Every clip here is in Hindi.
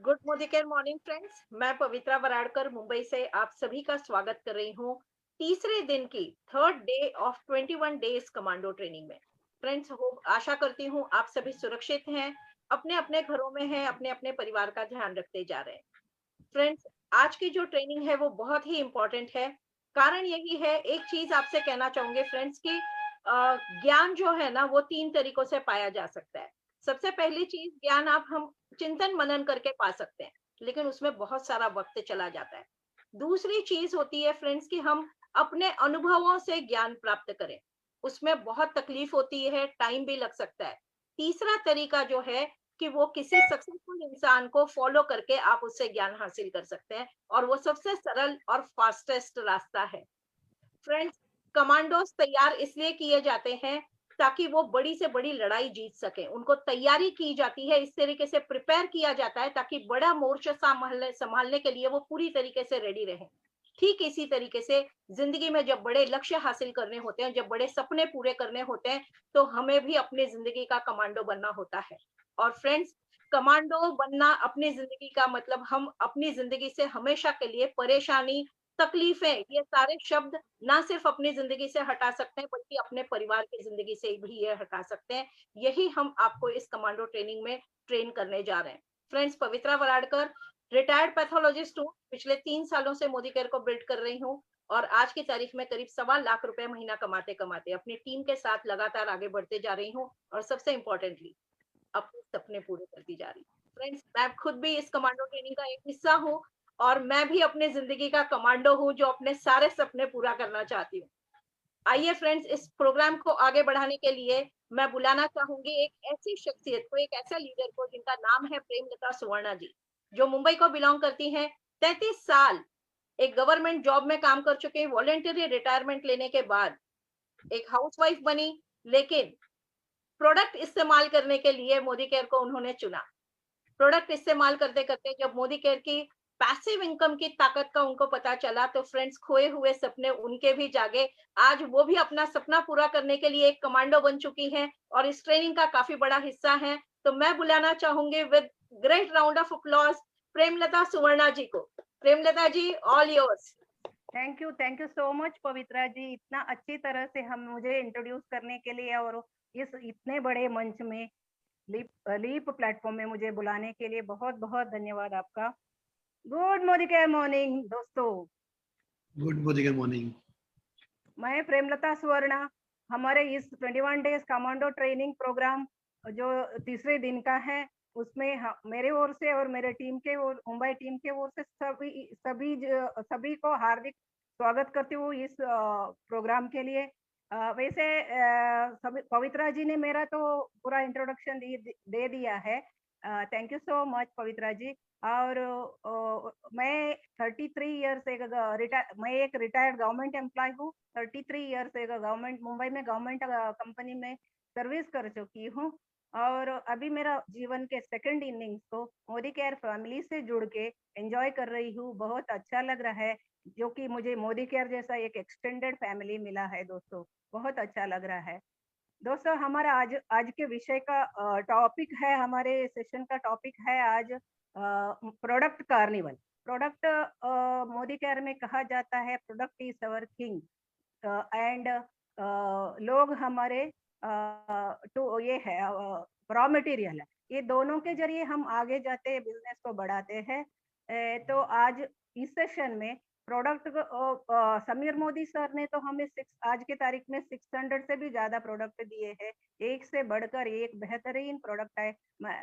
Good Modi care morning friends. मैं पवित्रा वराड़कर मुंबई से आप सभी का स्वागत कर रही हूँ तीसरे दिन की third day of 21 days commando training में। फ्रेंड्स, हो आशा करती हूँ आप सभी सुरक्षित हैं, अपने अपने घरों में हैं, अपने अपने परिवार का ध्यान रखते जा रहे हैं। फ्रेंड्स, आज की जो ट्रेनिंग है वो बहुत ही इम्पोर्टेंट है। कारण यही है, एक चीज आपसे कहना चाहूंगे फ्रेंड्स की ज्ञान जो है ना वो तीन तरीकों से पाया जा सकता है। सबसे पहली चीज, ज्ञान आप हम चिंतन मनन करके पा सकते हैं, लेकिन उसमें बहुत सारा वक्त चला जाता है। दूसरी चीज होती है फ्रेंड्स कि हम अपने अनुभवों से ज्ञान प्राप्त करें, उसमें बहुत तकलीफ होती है, टाइम भी लग सकता है। तीसरा तरीका जो है कि वो किसी सक्सेसफुल इंसान को फॉलो करके आप उससे ज्ञान हासिल कर सकते हैं, और वो सबसे सरल और फास्टेस्ट रास्ता है। फ्रेंड्स, कमांडोज तैयार इसलिए किए जाते हैं ताकि वो बड़ी से बड़ी लड़ाई जीत सके। उनको तैयारी की जाती है, इस तरीके से प्रिपेयर किया जाता है ताकि बड़ा मोर्चा संभालने संभालने के लिए वो पूरी तरीके से रेडी रहे। ठीक इसी तरीके से जिंदगी में जब बड़े लक्ष्य हासिल करने होते हैं, जब बड़े सपने पूरे करने होते हैं, तो हमें भी अपनी जिंदगी का कमांडो बनना होता है। और फ्रेंड्स, कमांडो बनना अपनी जिंदगी का मतलब हम अपनी जिंदगी से हमेशा के लिए परेशानी, तकलीफें, ये सारे शब्द ना सिर्फ अपनी जिंदगी से हटा सकते हैं बल्कि अपने परिवार की जिंदगी से भी ये हटा सकते हैं। यही हम आपको इस कमांडो ट्रेनिंग में ट्रेन करने जा रहे हैं। फ्रेंड्स, पवित्रा वराड़कर रिटायर्ड पैथोलॉजिस्ट हूँ, पिछले 3 सालों से मोदी केयर को बिल्ड कर रही हूँ, और आज की तारीख में करीब 1.25 लाख रुपए महीना कमाते कमाते अपनी टीम के साथ लगातार आगे बढ़ते जा रही हूँ, और सबसे इम्पोर्टेंटली अपने सपने पूरे करती जा रही हूँ। फ्रेंड्स, मैं खुद भी इस कमांडो ट्रेनिंग का एक हिस्सा हूँ, और मैं भी अपने जिंदगी का कमांडो हूँ जो अपने सारे सपने पूरा करना चाहती हूँ। आइए फ्रेंड्स, इस प्रोग्राम को आगे बढ़ाने के लिए मैं बुलाना चाहूंगी एक ऐसी शख्सियत को, एक ऐसा लीडर को जिनका नाम है प्रेमलता सुवर्णा जी, जो मुंबई को बिलोंग करती हैं। 33 साल एक गवर्नमेंट जॉब में काम कर चुके हैं, वॉलेंटरी रिटायरमेंट लेने के बाद एक हाउसवाइफ बनी, लेकिन प्रोडक्ट इस्तेमाल करने के लिए मोदी केयर को उन्होंने चुना। प्रोडक्ट इस्तेमाल करते करते जब मोदी केयर की पैसिव इनकम की ताकत का उनको पता चला, तो फ्रेंड्स, खोए हुए सपने उनके भी जागे। आज वो भी अपना सपना पूरा करने के लिए एक कमांडो बन चुकी हैं, और इस ट्रेनिंग का काफी बड़ा हिस्सा है। तो मैं बुलाना चाहूंगी with great round of applause Premlata Suvarna ji को। Premlata ji, all yours. Thank you so much Pavitra ji, इतना अच्छी तरह से हम मुझे इंट्रोड्यूस करने के लिए और इस इतने बड़े मंच में लीप लीप प्लेटफॉर्म में मुझे बुलाने के लिए बहुत बहुत धन्यवाद आपका। गुड मॉर्निंग दोस्तों। Good morning. मैं प्रेमलता सुवर्णा, हमारे इस 21 डेज कमांडो ट्रेनिंग प्रोग्राम जो तीसरे दिन का है, उसमें मेरे ओर से और मेरे टीम के ओर, मुंबई टीम के ओर से सभी को हार्दिक स्वागत करती हूँ इस प्रोग्राम के लिए। वैसे पवित्रा जी ने मेरा तो पूरा इंट्रोडक्शन दे दिया है। Thank you so much Pavitra जी। और मैं 33 ईयर्स मैं एक रिटायर्ड गवर्नमेंट एम्प्लॉय हूँ। 33 ईयर्स एक गवर्नमेंट, मुंबई में गवर्नमेंट कंपनी में सर्विस कर चुकी हूँ, और अभी मेरा जीवन के सेकंड इनिंग्स को मोदी केयर फैमिली से जुड़ के एंजॉय कर रही हूँ। बहुत अच्छा लग रहा है, जो कि मुझे मोदी केयर जैसा एक एक्सटेंडेड फैमिली मिला है दोस्तों। बहुत अच्छा लग रहा है दोस्तों। हमारा आज आज के विषय का टॉपिक है, हमारे सेशन का टॉपिक है आज product carnival. Product Modi care में कहा जाता है product is our king, and लोग हमारे तो ये है रॉ मटेरियल है। ये दोनों के जरिए हम आगे जाते हैं, बिजनेस को बढ़ाते हैं। तो आज इस सेशन में प्रोडक्ट समीर मोदी सर ने तो हमें आज के तारीख में 600 से भी ज्यादा प्रोडक्ट दिए हैं। एक से बढ़कर एक बेहतरीन प्रोडक्ट है।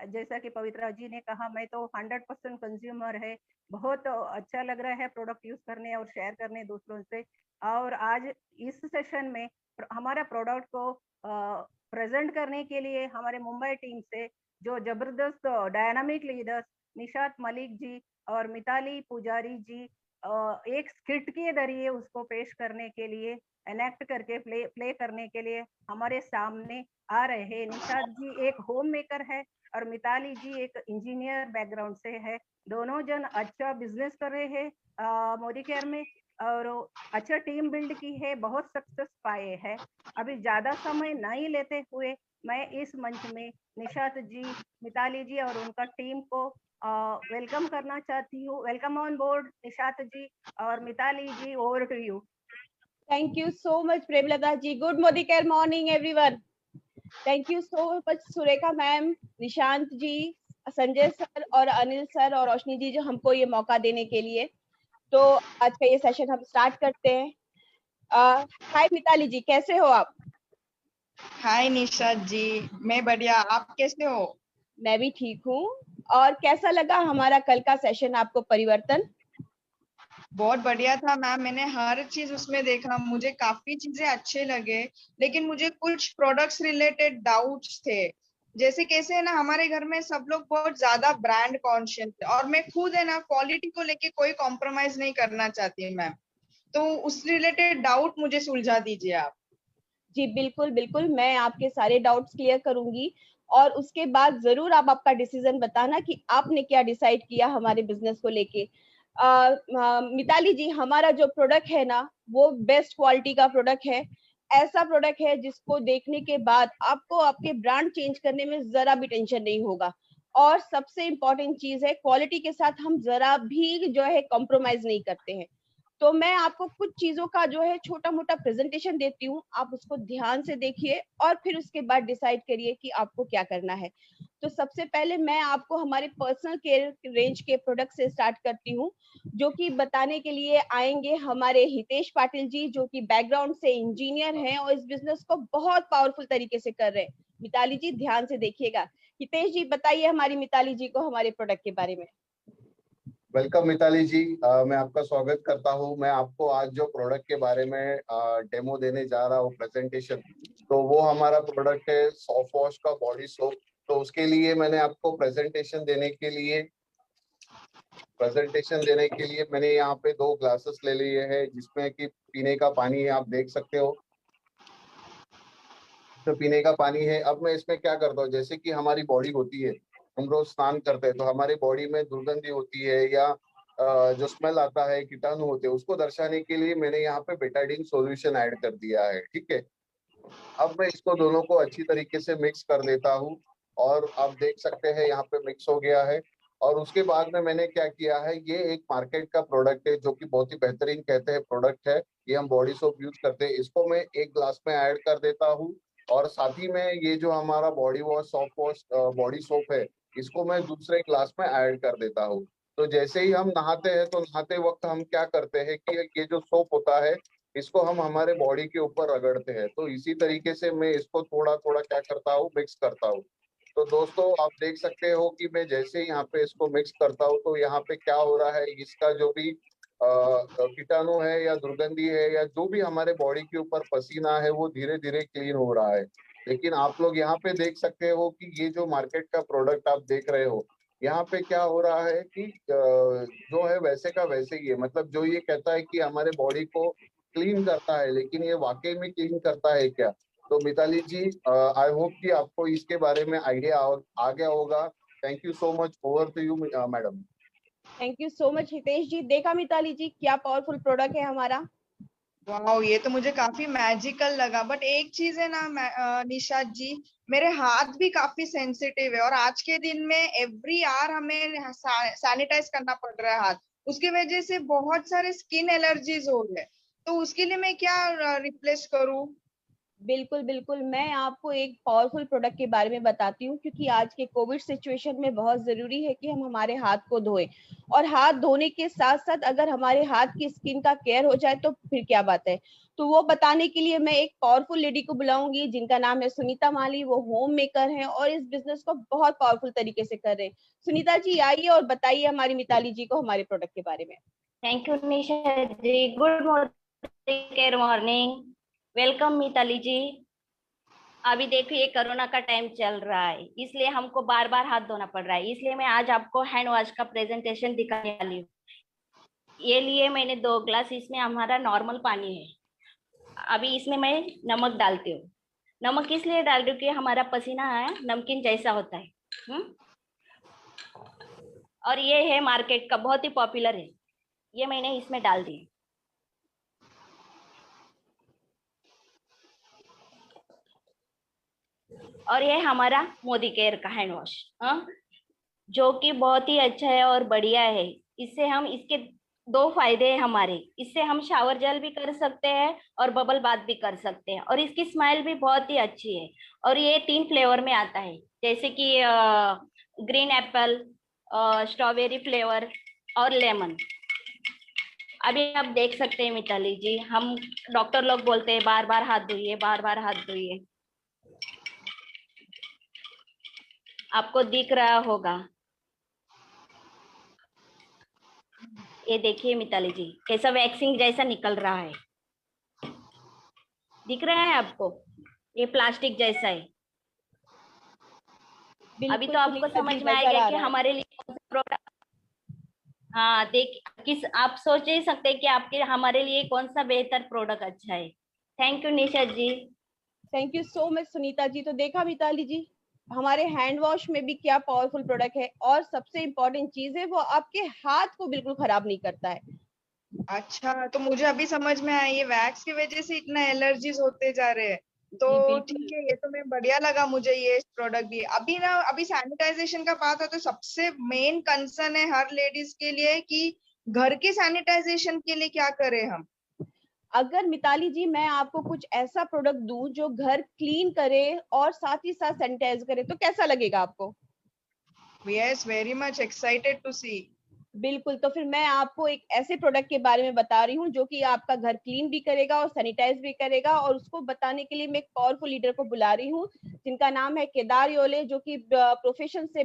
जैसा कि पवित्रा जी ने कहा, मैं तो 100% कंज्यूमर है। बहुत अच्छा लग रहा है प्रोडक्ट यूज करने और शेयर करने दूसरों से। और आज इस सेशन में हमारा प्रोडक्ट को प्रेजेंट करने के लिए हमारे मुंबई टीम से जो जबरदस्त डायनामिक लीडर्स निशात मलिक जी और मिताली पुजारी जी एक स्किट के जरिए उसको पेश करने के लिए, एनेक्ट करके प्ले करने के लिए हमारे सामने आ रहे हैं। निशात जी एक होम मेकर है और मिताली जी एक इंजीनियर बैकग्राउंड से है। दोनों जन अच्छा बिजनेस कर रहे हैं मोदी केयर में। और अच्छा टीम बिल्ड की है, बहुत सक्सेस पाए हैं। अभी ज़्यादा समय नहीं लेते हुए मैं इस मंच में निशात जी, मिताली जी और उनका टीम को वेलकम करना चाहती हूँ। Welcome on board Nishat ji और Mitali ji, over to you. Thank you so much, Premlata ji. Good morning, everyone. Thank you so much, Surekha ma'am, Nishant ji, Sanjay sir और अनिल सर और रोशनी जी जो हमको ये मौका देने के लिए। तो आज का ये सेशन हम स्टार्ट करते हैं। हाय मिताली जी, कैसे हो आप? हाय निशात जी, मैं बढ़िया, आप कैसे हो? मैं भी ठीक हूँ। और कैसा लगा हमारा कल का सेशन आपको परिवर्तन? बहुत बढ़िया था मैम, मैंने हर चीज उसमें देखा, मुझे काफी चीजें अच्छे लगे, लेकिन मुझे कुछ प्रोडक्ट्स रिलेटेड डाउट्स थे। जैसे कैसे है ना, हमारे घर में सब लोग बहुत ज्यादा ब्रांड कॉन्शियस है और मैं खुद है ना क्वालिटी को लेके कोई कॉम्प्रोमाइज नहीं करना चाहती मैम। तो उस रिलेटेड डाउट मुझे सुलझा दीजिए आप। जी बिल्कुल बिल्कुल, मैं आपके सारे डाउट्स क्लियर करूंगी और उसके बाद जरूर आप आपका डिसीजन बताना कि आपने क्या डिसाइड किया हमारे बिजनेस को लेके। मिताली जी, हमारा जो प्रोडक्ट है ना वो बेस्ट क्वालिटी का प्रोडक्ट है। ऐसा प्रोडक्ट है जिसको देखने के बाद आपको आपके ब्रांड चेंज करने में जरा भी टेंशन नहीं होगा। और सबसे इम्पोर्टेंट चीज है, क्वालिटी के साथ हम जरा भी जो है कॉम्प्रोमाइज नहीं करते हैं। तो मैं आपको कुछ चीजों का जो है छोटा मोटा प्रेजेंटेशन देती हूँ, आप उसको ध्यान से देखिए और फिर उसके बाद डिसाइड करिए कि आपको क्या करना है। तो सबसे पहले मैं आपको हमारे पर्सनल केयर रेंज के प्रोडक्ट से स्टार्ट करती हूँ, जो कि बताने के लिए आएंगे हमारे हितेश पाटिल जी, जो कि बैकग्राउंड से इंजीनियर हैं और इस बिजनेस को बहुत पावरफुल तरीके से कर रहे हैं। मिताली जी ध्यान से देखिएगा। हितेश जी बताइए हमारी मिताली जी को हमारे प्रोडक्ट के बारे में। वेलकम मिताली जी, मैं आपका स्वागत करता हूं। मैं आपको आज जो प्रोडक्ट के बारे में डेमो देने जा रहा हूं, प्रेजेंटेशन, तो वो हमारा प्रोडक्ट है सॉफ्ट वॉश का बॉडी सोप। तो उसके लिए मैंने आपको प्रेजेंटेशन देने के लिए मैंने यहाँ पे 2 ग्लासेस ले लिए हैं, जिसमें कि पीने का पानी है, आप देख सकते हो। तो पीने का पानी है। अब मैं इसमें क्या करता हूँ, जैसे कि हमारी बॉडी होती है, हम रोज स्नान करते हैं तो हमारी बॉडी में दुर्गंधी होती है या जो स्मेल आता है, कीटाणु होते हैं, उसको दर्शाने के लिए मैंने यहाँ पे बेटाडीन सॉल्यूशन ऐड कर दिया है। ठीक है, अब मैं इसको दोनों को अच्छी तरीके से मिक्स कर देता हूँ और आप देख सकते हैं यहाँ पे मिक्स हो गया है। और उसके बाद में मैंने क्या किया है, ये एक मार्केट का प्रोडक्ट है जो कि बहुत ही बेहतरीन कहते हैं प्रोडक्ट है। ये हम बॉडी सोप यूज करते हैं, इसको मैं एक ग्लास में ऐड कर देता हूँ। और साथ ही में ये जो हमारा body wash soft wash body soap है, इसको मैं दूसरे ग्लास में ऐड कर देता हूँ। तो जैसे ही हम नहाते हैं तो नहाते वक्त हम क्या करते हैं कि ये जो सोप होता है, इसको हम हमारे बॉडी के ऊपर रगड़ते हैं। तो इसी तरीके से मैं इसको थोड़ा थोड़ा क्या करता हूँ, मिक्स करता हूँ। तो दोस्तों आप देख सकते हो कि मैं जैसे ही यहाँ पे इसको मिक्स करता हूँ तो यहाँ पे क्या हो रहा है, इसका जो भी कीटाणु है या दुर्गंधी है या जो भी हमारे बॉडी के ऊपर पसीना है, वो धीरे धीरे क्लीन हो रहा है। लेकिन आप लोग यहाँ पे देख सकते हो कि ये जो मार्केट का प्रोडक्ट आप देख रहे हो, यहाँ पे क्या हो रहा है कि जो है वैसे का वैसे ही है। मतलब जो ये कहता है कि हमारे बॉडी को क्लीन करता है, लेकिन ये वाकई में क्लीन करता है क्या? तो मिताली जी, आई होप कि आपको इसके बारे में आइडिया आ गया होगा। Thank you so much, over to you madam. Thank you so much Hitesh ji. देखा मिताली जी क्या पावरफुल प्रोडक्ट है हमारा। वाओ, ये तो मुझे काफी मैजिकल लगा। बट एक चीज है ना निशात जी, मेरे हाथ भी काफी सेंसिटिव है और आज के दिन में एवरी आवर हमें सैनिटाइज करना पड़ रहा है हाथ। उसकी वजह से बहुत सारे स्किन एलर्जीज हो रहे हैं। तो उसके लिए मैं क्या रिप्लेस करूं? बिल्कुल बिल्कुल, मैं आपको एक पावरफुल प्रोडक्ट के बारे में बताती हूँ, क्योंकि आज के कोविड सिचुएशन में बहुत जरूरी है कि हम हमारे हाथ को धोएं। और हाथ धोने के साथ साथ अगर हमारे हाथ की स्किन का केयर हो जाए तो फिर क्या बात है। तो वो बताने के लिए मैं एक पावरफुल लेडी को बुलाऊंगी, जिनका नाम है सुनीता माली। वो होम मेकर हैं और इस बिजनेस को बहुत पावरफुल तरीके से कर रहे हैं। सुनीता जी आइए और बताइए हमारी मिताली जी को हमारे प्रोडक्ट के बारे में। Thank you Nisha ji. Good morning, welcome Mitali ji. अभी देखिए कोरोना का टाइम चल रहा है, इसलिए हमको बार बार हाथ धोना पड़ रहा है। इसलिए मैं आज आपको हैंड वॉश का प्रेजेंटेशन दिखाने वाली हूँ। ये लिए मैंने 2 ग्लास, इसमें हमारा नॉर्मल पानी है। अभी इसमें मैं नमक डालती हूँ। नमक इसलिए डाल रही हूँ कि हमारा पसीना है नमकीन जैसा होता है। और ये है मार्केट का, बहुत ही पॉपुलर है। ये मैंने इसमें डाल दी। और ये हमारा मोदी केयर का हैंड वॉश, जो कि बहुत ही अच्छा है और बढ़िया है। इससे हम इसके दो फायदे हैं हमारे, इससे हम शावर जेल भी कर सकते हैं और बबल बाथ भी कर सकते हैं, और इसकी स्मेल भी बहुत ही अच्छी है। और ये 3 फ्लेवर में आता है, जैसे कि ग्रीन एप्पल, स्ट्रॉबेरी फ्लेवर और लेमन। अभी आप देख सकते हैं मिताली जी, हम डॉक्टर लोग बोलते हैं बार बार हाथ धोइए, बार बार हाथ धोइए। आपको दिख रहा होगा, ये देखिए मिताली जी, कैसा वैक्सिंग जैसा निकल रहा है, दिख रहा है आपको? ये प्लास्टिक जैसा है। अभी तो आपको समझ में आएगा कि हमारे लिए कौन सा प्रोडक्ट, हाँ देख आप सोच ही सकते हैं कि आपके हमारे लिए कौन सा बेहतर प्रोडक्ट अच्छा है। Thank you Nisha ji. Thank you so much Sunita ji. तो देखा मिताली जी, हमारे हैंड वॉश में भी क्या पावरफुल प्रोडक्ट है, और सबसे इम्पोर्टेंट चीज है वो आपके हाथ को बिल्कुल खराब नहीं करता है। अच्छा, तो मुझे अभी समझ में आया, ये वैक्स की वजह से इतना एलर्जीज होते जा रहे हैं। तो ठीक है, ये तो मैं बढ़िया लगा मुझे ये प्रोडक्ट भी। अभी सैनिटाइजेशन का बात है तो सबसे मेन कंसर्न है हर लेडीज के लिए कि घर के सैनिटाइजेशन के लिए क्या करें हम। अगर मिताली जी मैं आपको कुछ ऐसा प्रोडक्ट दूं जो घर क्लीन करे और साथ ही साथ सैनिटाइज करे, तो कैसा लगेगा आपको? Yes, very much excited to see. बिल्कुल, तो फिर मैं आपको एक ऐसे प्रोडक्ट के बारे में बता रही हूँ जो कि आपका घर क्लीन भी करेगा और सैनिटाइज भी करेगा। और उसको बताने के लिए मैं एक पावरफुल लीडर को बुला रही हूँ, जिनका नाम है केदार योले, जो कि प्रोफेशन से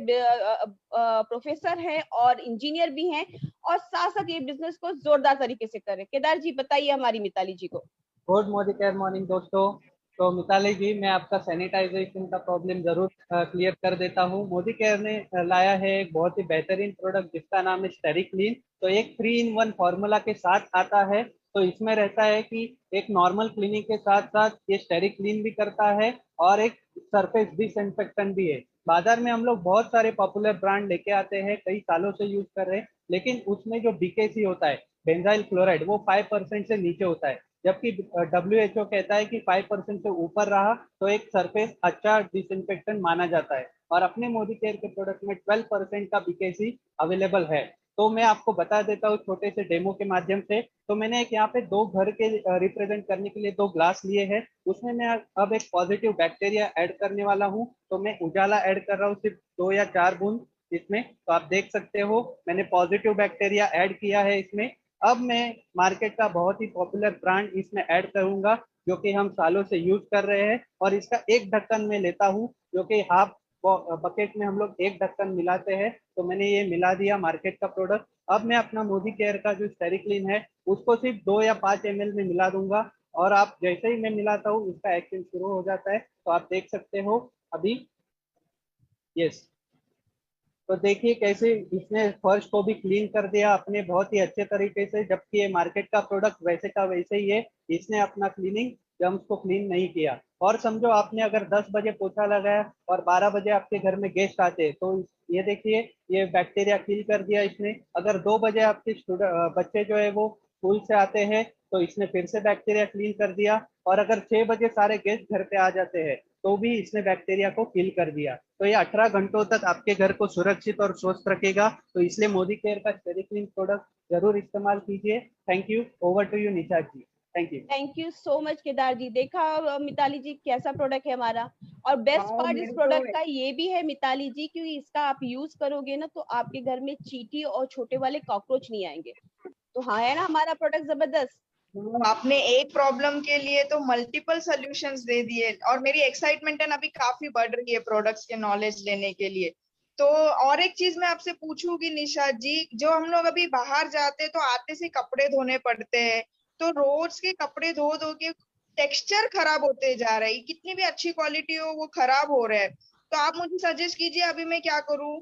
प्रोफेसर है और इंजीनियर भी हैं, और साथ साथ ये बिजनेस को जोरदार तरीके से करे। केदार जी बताइए हमारी मिताली जी को। गुड मोदी केयर मॉर्निंग दोस्तों। तो मिताली जी, मैं आपका सैनिटाइजेशन का प्रॉब्लम जरूर क्लियर कर देता हूँ। मोदी केयर ने लाया है एक बहुत ही बेहतरीन प्रोडक्ट जिसका नाम है स्टेरिक्लीन। तो एक 3-in-1 फॉर्मूला के साथ आता है। तो इसमें रहता है कि एक नॉर्मल क्लीनिंग के साथ साथ ये स्टेरिक्लीन भी करता है और एक सरफेस डिसइंफेक्टेंट भी है। बाजार में हम लोग बहुत सारे पॉपुलर ब्रांड लेके आते हैं, कई सालों से यूज कर रहे हैं, लेकिन उसमें जो बीकेसी होता है, बेंजाइल क्लोराइड, वो 5% से नीचे होता है। जबकि WHO कहता है कि 5% से ऊपर रहा तो एक सरफेस अच्छा डिसइंफेक्टेंट माना जाता है। और अपने मोदी केयर के प्रोडक्ट में 12% का बीकेसी अवेलेबल है। तो मैं आपको बता देता हूँ छोटे से डेमो के माध्यम से। तो मैंने एक यहाँ पे 2 घर के रिप्रेजेंट करने के लिए 2 ग्लास लिए हैं। उसमें मैं अब एक पॉजिटिव बैक्टीरिया ऐड करने वाला हूँ। तो मैं उजाला ऐड कर रहा हूँ, सिर्फ 2 या 4 बूंद इसमें। तो आप देख सकते हो मैंने पॉजिटिव बैक्टीरिया ऐड किया है इसमें। अब मैं मार्केट का बहुत ही पॉपुलर ब्रांड इसमें ऐड करूंगा, जो कि हम सालों से यूज कर रहे हैं। और इसका एक ढक्कन में लेता हूँ, जो कि हाफ बकेट में हम लोग एक ढक्कन मिलाते हैं। तो मैंने ये मिला दिया मार्केट का प्रोडक्ट। अब मैं अपना मोदी केयर का जो स्टेरिक्लीन है उसको सिर्फ 2 या 5 ml में मिला दूंगा। और आप जैसे ही मैं मिलाता हूँ उसका एक्शन शुरू हो जाता है। तो आप देख सकते हो अभी। यस, तो देखिए कैसे इसने फर्श को भी क्लीन कर दिया अपने बहुत ही अच्छे तरीके से, जबकि ये मार्केट का प्रोडक्ट वैसे का वैसे ही है। इसने अपना क्लीनिंग जर्म्स को क्लीन नहीं किया। और समझो आपने अगर 10 बजे पोछा लगाया और 12 बजे आपके घर में गेस्ट आते, तो ये देखिए ये बैक्टीरिया किल कर दिया इसने। अगर 2 बजे आपके बच्चे जो है वो स्कूल से आते हैं तो इसने फिर से बैक्टीरिया क्लीन कर दिया। और अगर 6 बजे सारे गेस्ट घर पे आ जाते हैं तो भी इसने बैक्टीरिया को किल कर दिया। तो ये 18 घंटों तक आपके घर को सुरक्षित और स्वस्थ रखेगा। तो इसलिए मोदी केयर का स्टेरिक्लीन प्रोडक्ट जरूर इस्तेमाल कीजिए। Thank you. Over to you Nisha ji. Thank you so much Kedar ji. देखा मिताली जी कैसा प्रोडक्ट है हमारा। और बेस्ट पार्ट इस प्रोडक्ट का ये भी है मिताली जी, क्योंकि इसका आप यूज करोगे ना तो आपके घर में चींटी और छोटे वाले कॉकरोच नहीं आएंगे। तो हाँ, है ना हमारा प्रोडक्ट जबरदस्त। आपने एक प्रॉब्लम के लिए तो मल्टीपल सॉल्यूशंस दे दिए, और मेरी एक्साइटमेंट है ना अभी काफी बढ़ रही है प्रोडक्ट्स के नॉलेज लेने के लिए। तो और एक चीज मैं आपसे पूछूंगी निशा जी, जो हम लोग अभी बाहर जाते हैं तो आते से कपड़े धोने पड़ते हैं, तो रोज के कपड़े धो धो के टेक्सचर खराब होते जा रहा है, कितनी भी अच्छी क्वालिटी हो वो खराब हो रहा है। तो आप मुझे सजेस्ट कीजिए अभी मैं क्या करूं।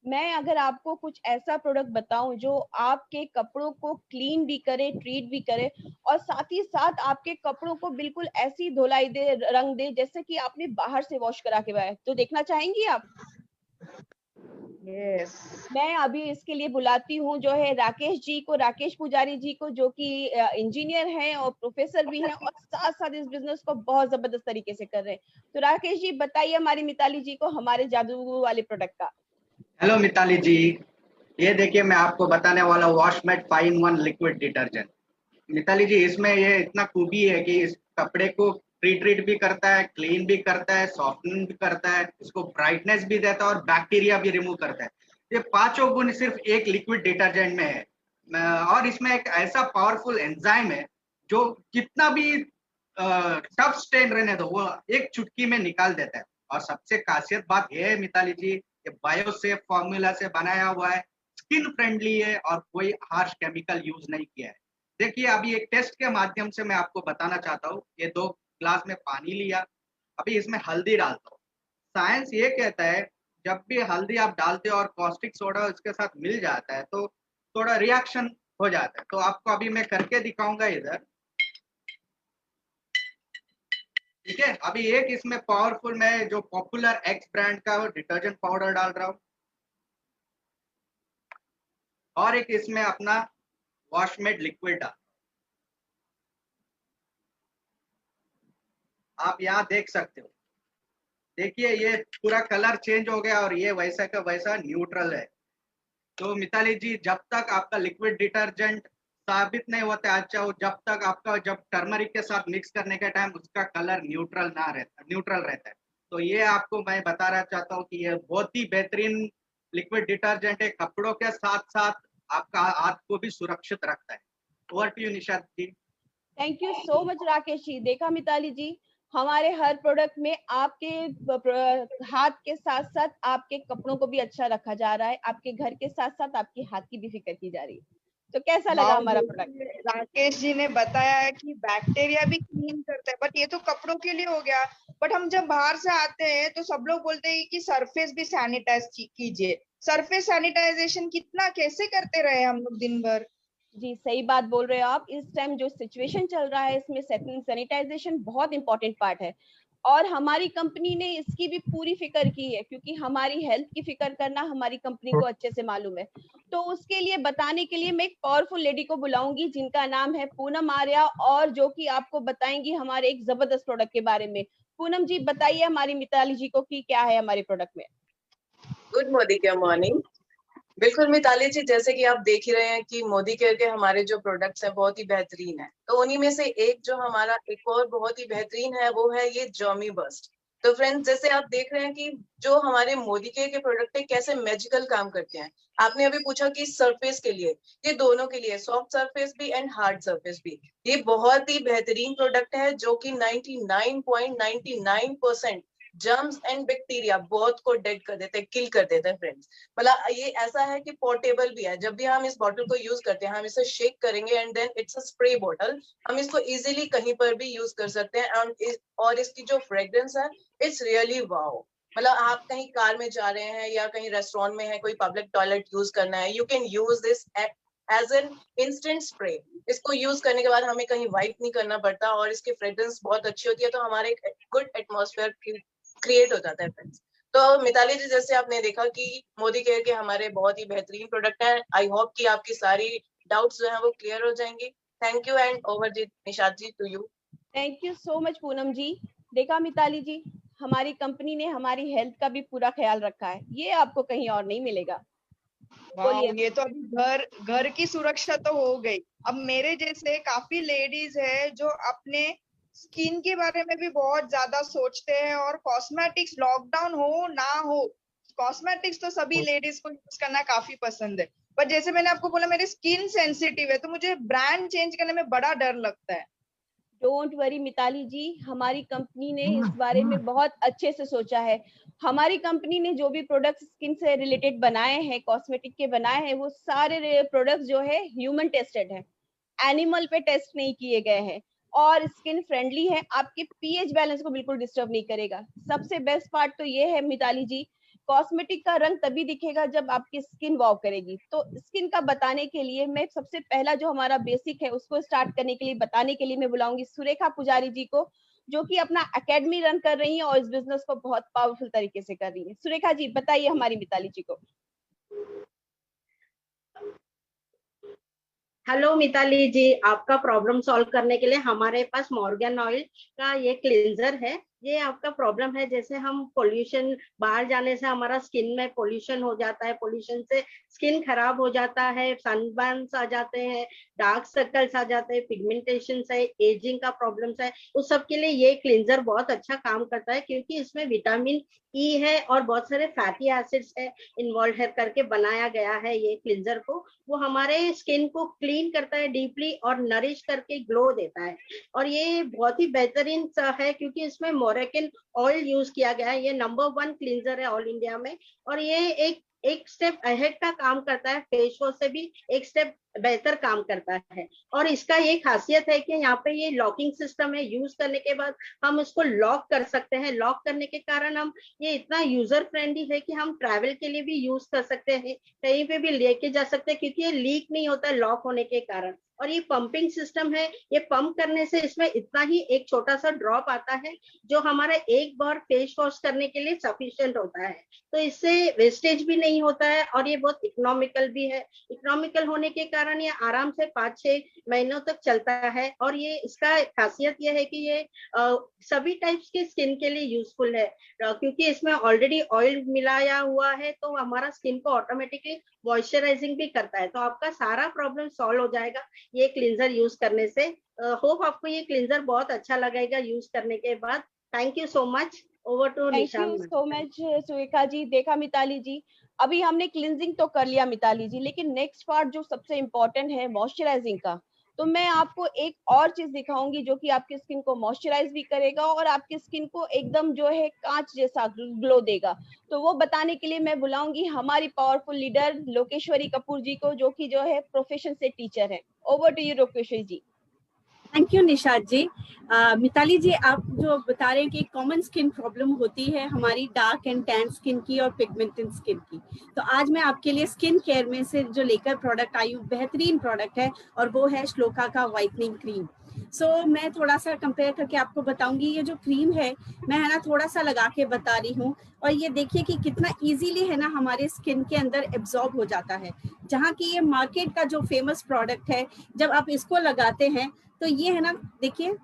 मैं अगर आपको कुछ ऐसा प्रोडक्ट बताऊं जो आपके कपड़ों को क्लीन भी करे, ट्रीट भी करे, और साथ ही साथ आपके कपड़ों को बिल्कुल ऐसी धुलाई दे, रंग दे जैसे कि आपने बाहर से वॉश करा के आए, तो देखना चाहेंगी आप? यस मैं अभी इसके लिए बुलाती हूँ जो है राकेश जी को, राकेश पुजारी जी को, जो कि इंजीनियर हैं और प्रोफेसर भी हैं और साथ साथ इस बिजनेस को बहुत जबरदस्त तरीके से कर रहे हैं। तो राकेश जी बताइए हमारी मिताली जी को हमारे जादू वाले प्रोडक्ट का। हेलो मिताली जी, ये देखिए मैं आपको बताने वाला वॉशमेट 5-in-1 लिक्विड डिटर्जेंट। मिताली जी, इसमें ये इतना खूबी है कि इस कपड़े को ट्रीट भी करता है, क्लीन भी करता है, सॉफ्टनिंग भी करता है, इसको ब्राइटनेस भी देता है और बैक्टीरिया भी रिमूव करता है। ये पांचों गुण सिर्फ एक लिक्विड डिटर्जेंट में है। और इसमें एक ऐसा पावरफुल एंजाइम है जो कितना भी टफ स्टेन रहने दो वो एक चुटकी में निकाल देता है। और सबसे खासियत बात यह है मिताली जी, ये बायोसेफ फॉर्मूला से बनाया हुआ है, स्किन फ्रेंडली है और कोई हार्श केमिकल यूज नहीं किया है। देखिए अभी एक टेस्ट के माध्यम से मैं आपको बताना चाहता हूँ। ये 2 ग्लास में पानी लिया, अभी इसमें हल्दी डालता हूँ। साइंस ये कहता है जब भी हल्दी आप डालते हो और कॉस्टिक सोडा उसके साथ मिल जाता है तो थोड़ा रिएक्शन हो जाता है। तो आपको अभी मैं करके दिखाऊंगा इधर, ठीक है। अभी एक इसमें पावरफुल मैं जो पॉपुलर एक्स ब्रांड का डिटर्जेंट पाउडर डाल रहा हूँ और एक इसमें अपना वॉशमेट लिक्विड डाल। आप यहाँ देख सकते हो, देखिए ये पूरा कलर चेंज हो गया और ये वैसा का वैसा न्यूट्रल है। तो मिताली जी, जब तक आपका लिक्विड डिटर्जेंट साबित नहीं होता अच्छा हो, जब तक आपका जब टर्मरिक के साथ मिक्स करने के टाइम उसका कलर न्यूट्रल रहता है। तो ये आपको मैं बताना चाहता हूँ कि ये बहुत ही बेहतरीन लिक्विड डिटर्जेंट है, कपड़ों के साथ साथ आपका हाथ को भी सुरक्षित रखता है। Over to you Nishad ji. Thank you so much Rakesh ji. देखा मिताली जी, हमारे हर प्रोडक्ट में आपके हाथ के साथ साथ आपके कपड़ों को भी अच्छा रखा जा रहा है, आपके घर के साथ साथ आपके हाथ की भी फिक्र की जा रही है। तो कैसा लगा हमारा प्रोडक्ट? राकेश जी ने बताया है कि बैक्टीरिया भी क्लीन करता है, बट ये तो कपड़ों के लिए हो गया। बट हम जब बाहर से आते हैं तो सब लोग बोलते हैं कि सरफेस भी सैनिटाइज कीजिए। सरफेस सैनिटाइजेशन कितना कैसे करते रहे हम लोग दिन भर। जी सही बात बोल रहे हो आप। इस टाइम जो सिचुएशन चल रहा है इसमें सैनिटाइजेशन बहुत इंपॉर्टेंट पार्ट है और हमारी कंपनी ने इसकी भी पूरी फिक्र की है, क्योंकि हमारी हेल्थ की फिक्र करना हमारी कंपनी को अच्छे से मालूम है। तो उसके लिए बताने के लिए मैं एक पावरफुल लेडी को बुलाऊंगी जिनका नाम है पूनम आर्या, और जो कि आपको बताएंगी हमारे एक जबरदस्त प्रोडक्ट के बारे में। पूनम जी बताइए हमारी मिताली जी को कि क्या है हमारे प्रोडक्ट में। Good morning. बिल्कुल मिताली जी, जैसे कि आप देख ही रहे हैं कि मोदी केयर के हमारे जो प्रोडक्ट्स हैं बहुत ही बेहतरीन है। तो उन्हीं में से एक जो हमारा एक और बहुत ही बेहतरीन है वो है ये जर्मी बस्ट। तो फ्रेंड्स, जैसे आप देख रहे हैं कि जो हमारे मोदी केयर के प्रोडक्ट है कैसे मैजिकल काम करते हैं। आपने अभी पूछा कि सरफेस के लिए, ये दोनों के लिए, सॉफ्ट सरफेस भी एंड हार्ड सरफेस भी, ये बहुत ही बेहतरीन प्रोडक्ट है जो कि 99.99% जर्म्स एंड बैक्टीरिया बहुत को डेड कर देते हैं, किल कर देते हैं फ्रेंड्स। मतलब ये ऐसा है कि पोर्टेबल भी है। जब भी हम इस बॉटल को यूज करते हैं हम इसे शेक करेंगे and then it's a spray bottle, हम इसको इजीली कहीं पर भी यूज कर सकते हैं। और इसकी जो फ्रेग्रेंस है इट्स रियली वाओ। मतलब आप कहीं कार में जा रहे हैं या कहीं रेस्टोरेंट में है, कोई पब्लिक टॉयलेट यूज करना है, you can use this as an instant spray. इसको यूज करने के बाद हमें कहीं वाइप नहीं करना पड़ता और इसकी फ्रेग्रेंस बहुत अच्छी होती है, तो हमारे गुड एटमॉस्फेयर क्रिएट हो जाता है फ्रेंड्स। तो मिताली जी, जैसे आपने देखा कि मोदी केयर के हमारे बहुत ही बेहतरीन प्रोडक्ट हैं। आई होप कि आपकी सारी डाउट्स जो है वो क्लियर हो जाएंगी। Thank you and over ji Nishad ji to you. Thank you so much Poonam ji. देखा मिताली जी, हमारी कंपनी ने हमारी हेल्थ का भी पूरा ख्याल रखा है, ये आपको कहीं और नहीं मिलेगा। ये तो अभी घर की सुरक्षा तो हो गई। अब मेरे जैसे काफी लेडीज है जो अपने स्किन के बारे में भी बहुत ज्यादा सोचते हैं और कॉस्मेटिक्स, लॉकडाउन हो ना हो, कॉस्मेटिक्स तो सभी लेडीज को यूज करना काफी पसंद है। पर जैसे मैंने आपको बोला मेरी स्किन सेंसिटिव है तो मुझे ब्रांड चेंज करने में बड़ा डर लगता है। डोंट वरी मिताली जी, हमारी कंपनी ने इस बारे में बहुत अच्छे से सोचा है। हमारी कंपनी ने जो भी प्रोडक्ट्स स्किन से रिलेटेड बनाए हैं, कॉस्मेटिक के बनाए हैं, वो सारे प्रोडक्ट्स जो है ह्यूमन टेस्टेड है, एनिमल पे टेस्ट नहीं किए गए हैं और स्किन फ्रेंडली है। आपके पीएच बैलेंस को बिल्कुल डिस्टर्ब नहीं करेगा। सबसे बेस्ट पार्ट तो ये है मिताली जी, कॉस्मेटिक का रंग तभी दिखेगा जब आपकी स्किन वाव करेगी। तो स्किन का बताने के लिए मैं सबसे पहला जो हमारा बेसिक है उसको स्टार्ट करने के लिए, बताने के लिए मैं बुलाऊंगी सुरेखा पुजारी जी को, जो कि अपना एकेडमी रन कर रही है और इस बिजनेस को बहुत पावरफुल तरीके से कर रही है। सुरेखा जी बताइए हमारी मिताली जी को। हेलो मिताली जी, आपका प्रॉब्लम सॉल्व करने के लिए हमारे पास मॉर्गन ऑयल का ये क्लींजर है। ये आपका प्रॉब्लम है, जैसे हम पोल्यूशन, बाहर जाने से हमारा स्किन में पोल्यूशन हो जाता है, पोल्यूशन से स्किन खराब हो जाता है, सनबर्न्स आ जाते हैं, डार्क सर्कल्स आ जाते हैं, पिगमेंटेशन है, एजिंग का प्रॉब्लम्स है, उस सब के लिए ये क्लींजर बहुत अच्छा काम करता है, क्योंकि इसमें विटामिन ई है और बहुत सारे फैटी एसिड्स है इन्वॉल्व है करके बनाया गया है ये क्लींजर को। वो हमारे स्किन को क्लीन करता है डीपली और नरिश करके ग्लो देता है। और ये बहुत ही बेहतरीन है, क्योंकि इसमें मोरेकिन ऑयल यूज किया गया है। ये नंबर 1 क्लींजर है ऑल इंडिया में, और ये एक स्टेप अहेड का काम करता है, फेस वॉश से भी एक स्टेप बेहतर काम करता है। और इसका ये खासियत है कि यहाँ पे ये लॉकिंग सिस्टम है, यूज करने के बाद हम इसको लॉक कर सकते हैं। लॉक करने के कारण हम ये इतना यूजर फ्रेंडली है कि हम ट्रैवल के लिए भी यूज कर सकते हैं, कहीं पे भी लेके जा सकते हैं, क्योंकि ये लीक नहीं होता लॉक होने के कारण। और ये पंपिंग सिस्टम है, ये पंप करने से इसमें इतना ही एक छोटा सा ड्रॉप आता है, जो हमारा एक बार फेस वॉश करने के लिए सफिशिएंट होता है। तो इससे वेस्टेज भी नहीं होता है, और ये बहुत इकोनॉमिकल भी है। इकोनॉमिकल होने के कारण ये आराम से 5-6 महीनों तक चलता है। और ये इसका खासियत ये है कि ये सभी टाइप्स के स्किन के लिए यूजफुल है, क्योंकि इसमें ऑलरेडी ऑयल मिलाया हुआ है, तो हमारा स्किन को ऑटोमेटिकली मॉइस्चराइजिंग भी करता है। तो आपका सारा प्रॉब्लम सॉल्व हो जाएगा ये क्लींजर यूज करने से। होप आपको ये क्लींजर बहुत अच्छा लगेगा यूज करने के बाद। Thank you so much. Over to thank Nishan. You so much Surekha ji. देखा मिताली जी, अभी हमने क्लिनजिंग तो कर लिया मिताली जी, लेकिन नेक्स्ट पार्ट जो सबसे इम्पोर्टेंट है मॉइस्चराइजिंग का, तो मैं आपको एक और चीज दिखाऊंगी जो कि आपकी स्किन को मॉइस्चराइज भी करेगा और आपकी स्किन को एकदम जो है कांच जैसा ग्लो देगा। तो वो बताने के लिए मैं बुलाऊंगी हमारी पावरफुल लीडर लोकेश्वरी कपूर जी को, जो कि जो है प्रोफेशन से टीचर है। Over to you Lokeshwari ji. Thank you Nishad ji. Mitali ji, आप जो बता रहे हैं कि कॉमन स्किन प्रॉब्लम होती है हमारी डार्क एंड टैन स्किन की और पिगमेंटेड स्किन की, तो आज मैं आपके लिए स्किन केयर में से जो लेकर प्रोडक्ट आई हूँ, बेहतरीन प्रोडक्ट है, और वो है श्लोका का व्हाइटनिंग क्रीम। मैं थोड़ा सा कंपेयर करके आपको बताऊंगी। ये जो क्रीम है, मैं है ना थोड़ा सा लगा के बता रही हूँ, और ये देखिए कि कितना इजीली है ना हमारे स्किन के अंदर एब्जॉर्ब हो जाता है। जहाँ की ये मार्केट का जो फेमस प्रोडक्ट है, जब आप इसको लगाते हैं तो ये है ना, देखिए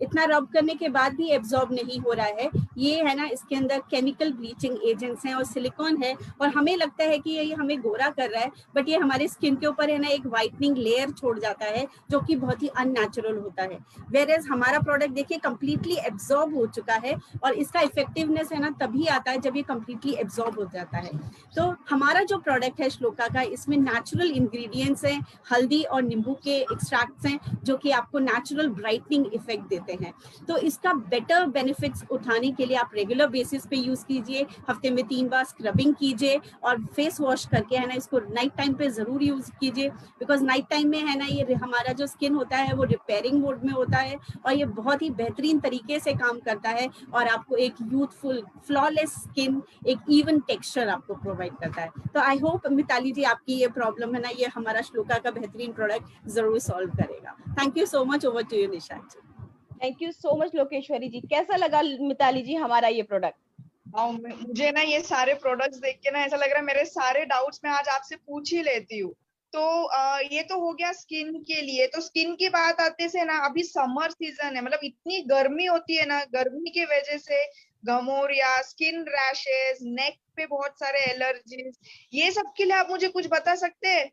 इतना रब करने के बाद भी एब्जॉर्ब नहीं हो रहा है। ये है ना, इसके अंदर केमिकल ब्लीचिंग एजेंट्स हैं और सिलिकॉन है, और हमें लगता है कि ये हमें गोरा कर रहा है, बट ये हमारे स्किन के ऊपर है ना एक वाइटनिंग लेयर छोड़ जाता है, जो कि बहुत ही अननेचुरल होता है। वेयरएज हमारा प्रोडक्ट देखिए कंप्लीटली एब्जॉर्ब हो चुका है, और इसका इफेक्टिवनेस है ना तभी आता है जब ये कंप्लीटली एब्जॉर्ब हो जाता है। तो हमारा जो प्रोडक्ट है श्लोका का, इसमें नेचुरल इंग्रेडिएंट्स हैं, हल्दी और नींबू के एक्सट्रैक्ट्स हैं, जो कि आपको नेचुरल ब्राइटनिंग इफेक्ट देते हैं। तो इसका बेटर बेनिफिट्स उठाने के लिए आप रेगुलर बेसिस पे यूज कीजिए, हफ्ते में 3 बार स्क्रबिंग कीजिए, और फेस वॉश करके है ना इसको नाइट टाइम पे जरूर यूज कीजिए, बिकॉज नाइट टाइम में है ना ये हमारा जो स्किन होता है वो रिपेयरिंग मोड में होता है, और ये बहुत ही बेहतरीन तरीके से काम करता है, और आपको एक यूथफुल फ्लॉलेस स्किन, एक इवन टेक्सचर आपको प्रोवाइड करता है। तो आई होप मिताली जी आपकी ये प्रॉब्लम है ना, ये हमारा श्लोका का बेहतरीन प्रोडक्ट जरूर सॉल्व करेगा। Thank you so much. Over to you Nisha ji. Thank you so much Lokeshwari ji. कैसा लगा मिताली जी हमारा ये प्रोडक्ट? मुझे ना ये सारे प्रोडक्ट्स देख के ना ऐसा लग रहा है मेरे सारे डाउट्स मैं आज आपसे पूछ ही लेती हूँ। तो ये तो हो गया स्किन के लिए। तो स्किन की बात आते से ना, अभी समर सीजन है, मतलब इतनी गर्मी होती है ना, गर्मी की वजह से घमौरिया, स्किन रैशेस, नेक पे बहुत सारे एलर्जीज, ये सब के लिए आप मुझे कुछ बता सकते हैं?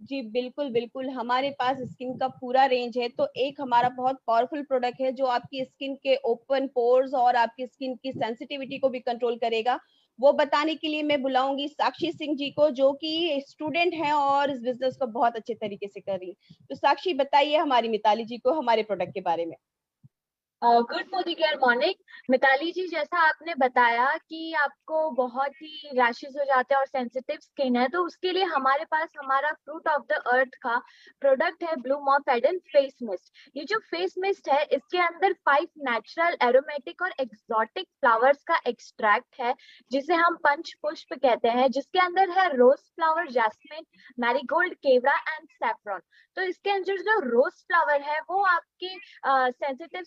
जी बिल्कुल बिल्कुल, हमारे पास स्किन का पूरा रेंज है। तो एक हमारा बहुत पावरफुल प्रोडक्ट है जो आपकी स्किन के ओपन पोर्स और आपकी स्किन की सेंसिटिविटी को भी कंट्रोल करेगा। वो बताने के लिए मैं बुलाऊंगी साक्षी सिंह जी को, जो कि स्टूडेंट हैं और इस बिजनेस को बहुत अच्छे तरीके से कर रही है। तो साक्षी बताइए हमारी मिताली जी को हमारे प्रोडक्ट के बारे में। गुड मॉर्निंग मिताली जी, जैसा आपने बताया कि आपको बहुत ही रैशेस हो जाते हैं और सेंसिटिव स्किन है, तो उसके लिए हमारे पास हमारा फ्रूट ऑफ द अर्थ का प्रोडक्ट है blue mop head and face mist. ये जो फेस मिस्ट है, इसके अंदर 5 नेचुरल एरोमेटिक और एक्सोटिक फ्लावर्स का एक्सट्रैक्ट है, जिसे हम पंच पुष्प कहते हैं, जिसके अंदर है रोज फ्लावर, जैस्मिन, मैरीगोल्ड, केवड़ा एंड सैफरॉन। तो इसके अंदर जो रोज फ्लावर है वो आपके सेंसिटिव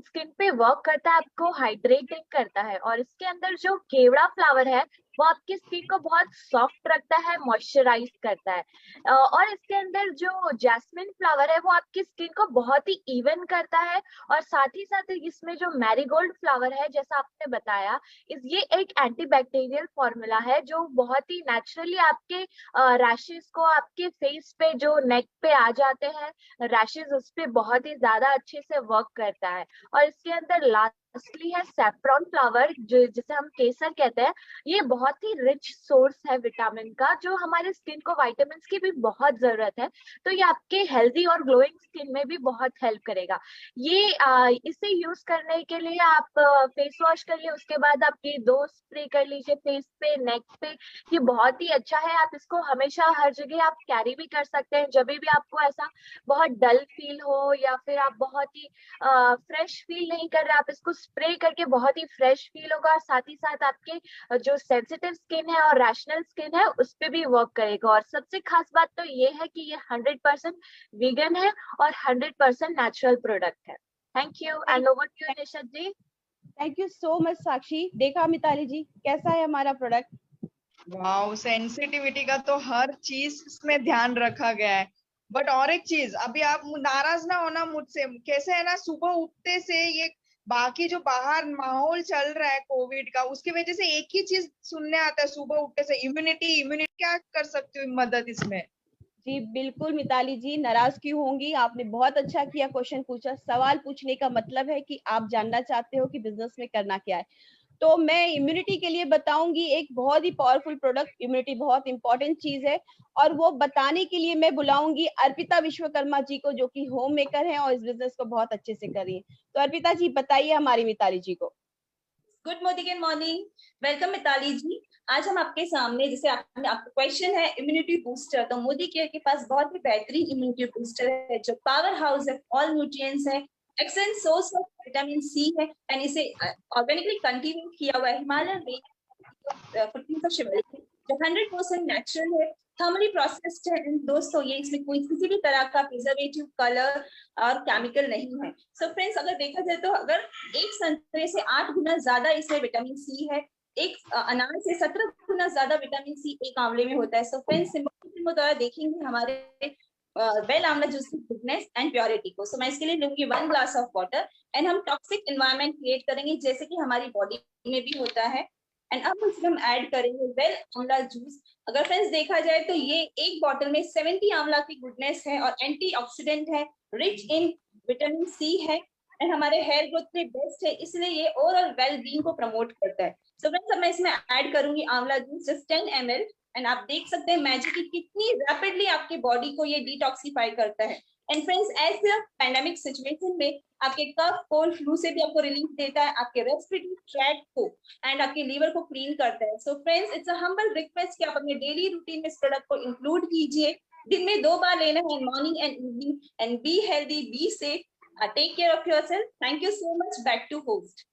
स्किन पे वर्क करता है, आपको हाइड्रेटिंग करता है। और इसके अंदर जो केवड़ा फ्लावर है वो आपकी स्किन को बहुत सॉफ्ट रखता है, मॉइस्चराइज करता है। और इसके अंदर जो जैस्मिन फ्लावर है वो आपकी स्किन को बहुत ही इवन करता है। और साथ ही साथ इसमें जो मैरीगोल्ड फ्लावर है, जैसा आपने बताया, ये एक एंटीबैक्टीरियल फॉर्मूला है जो बहुत ही नेचुरली आपके रैशेस को, आपके फेस पे जो नेक पे आ जाते हैं रैशेस, उस पे बहुत ही ज्यादा अच्छे से वर्क करता है। और इसके अंदर लास्टली है सैफ्रॉन फ्लावर, जो जिसे हम केसर कहते हैं। ये बहुत ही रिच सोर्स है विटामिन का, जो हमारे स्किन को विटामिन की भी बहुत जरूरत है। तो ये आपके हेल्दी और ग्लोइंग स्किन में भी बहुत हेल्प करेगा। ये इसे यूज करने के लिए आप फेस वॉश करिए, उसके बाद आप ये 2 स्प्रे कर लीजिए फेस पे, नेक पे। ये बहुत ही अच्छा है। आप इसको हमेशा हर जगह आप कैरी भी कर सकते हैं। जब भी आपको ऐसा बहुत डल फील हो या फिर आप बहुत ही फ्रेश फील नहीं कर रहे, आप इसको स्प्रे करके बहुत ही फ्रेश फील होगा। और साथ ही साथ आपके जो सेंसिटिव स्किन है और रैशनल स्किन है उस पे भी वर्क करेगा। और सबसे खास बात तो ये है कि ये 100% वीगन है और 100% नेचुरल प्रोडक्ट है। Thank you and over to you Nisha ji. Thank you so much Sakshi. देखा मिताली जी कैसा है हमारा प्रोडक्ट? वाओ, सेंसिटिविटी का तो हर चीज इसमें ध्यान रखा गया है। बट और एक चीज, अभी आप नाराज ना होना मुझसे, कैसे है ना, सुबह उठते से ये बाकी जो बाहर माहौल चल रहा है कोविड का, उसकी वजह से एक ही चीज सुनने आता है सुबह उठते से, इम्यूनिटी। क्या कर सकते हो मदद इसमें? जी बिल्कुल मिताली जी, नाराज क्यों होंगी? आपने बहुत अच्छा किया, क्वेश्चन पूछा। सवाल पूछने का मतलब है कि आप जानना चाहते हो कि बिजनेस में करना क्या है। तो मैं इम्यूनिटी के लिए बताऊंगी एक बहुत ही पावरफुल प्रोडक्ट। इम्यूनिटी बहुत इंपॉर्टेंट चीज है और वो बताने के लिए मैं बुलाऊंगी अर्पिता विश्वकर्मा जी को, जो कि होम मेकर हैं और इस बिजनेस को बहुत अच्छे से कर रही है। तो अर्पिता जी बताइए हमारी मिताली जी को। गुड मॉर्निंग, वेलकम मिताली जी। आज हम आपके सामने, जैसे आपका क्वेश्चन है इम्यूनिटी बूस्टर, तो मोदी केयर के पास बहुत ही बेहतरीन इम्यूनिटी बूस्टर है जो पावर हाउस है, ऑल न्यूट्रिएंट्स है, excellent source of vitamin C है एंड इसे ऑर्गेनिकली कंटिन्यू किया हुआ है हिमालयन रेंज जो 100% नेचुरल है, थर्मली प्रोसेस्ड है। दोस्तों ये इसमें कोई किसी भी तरह का प्रिजर्वेटिव, कलर और केमिकल नहीं है। सो फ्रेंड्स, अगर देखा जाए तो अगर एक संतरे से 8 गुना ज्यादा इसमें विटामिन सी है, एक अनार से 17 गुना ज्यादा विटामिन सी एक आंवले में होता है। सो फ्रेंड्स, सिंबल द्वारा देखेंगे हमारे वेल आंवला जूस की थिकनेस एंड प्योरिटी को। सो मैं इसके लिए लूंगी 1 ग्लास ऑफ वाटर एंड हम टॉक्सिक एनवायरनमेंट क्रिएट करेंगे जैसे कि हमारी बॉडी में भी होता है। एंड अब इसमें हम ऐड करेंगे वेल आंवला जूस। अगर फ्रेंड्स देखा जाए तो ये एक बॉटल में 70 आंवला की गुडनेस है और एंटीऑक्सीडेंट है, रिच इन विटामिन सी है एंड हमारे हेयर ग्रोथ के बेस्ट है, इसलिए ये ओवरऑल वेल बीइंग को प्रमोट करता है। सो फ्रेंड्स, अब मैं इसमें ऐड करूंगी आंवला जूस जस्ट 10 ml एंड आप देख सकते हैं मैजिक की कितनी रैपिडली आपके बॉडी को ये डिटॉक्सिफाई करता है। And friends, as pandemic situation में आपके कफ, कोल्ड, फ्लू से भी आपको रिलीफ देता है, आपके रेस्पिरेटरी ट्रैक्ट को एंड आपके लीवर को क्लीन करता है। So friends, it's a humble request कि आप अपने डेली रूटीन में इस प्रोडक्ट को इंक्लूड कीजिए। दिन में 2 बार लेना है, morning and evening. And be healthy, be safe, take care of yourself. Thank you so much. Back to host.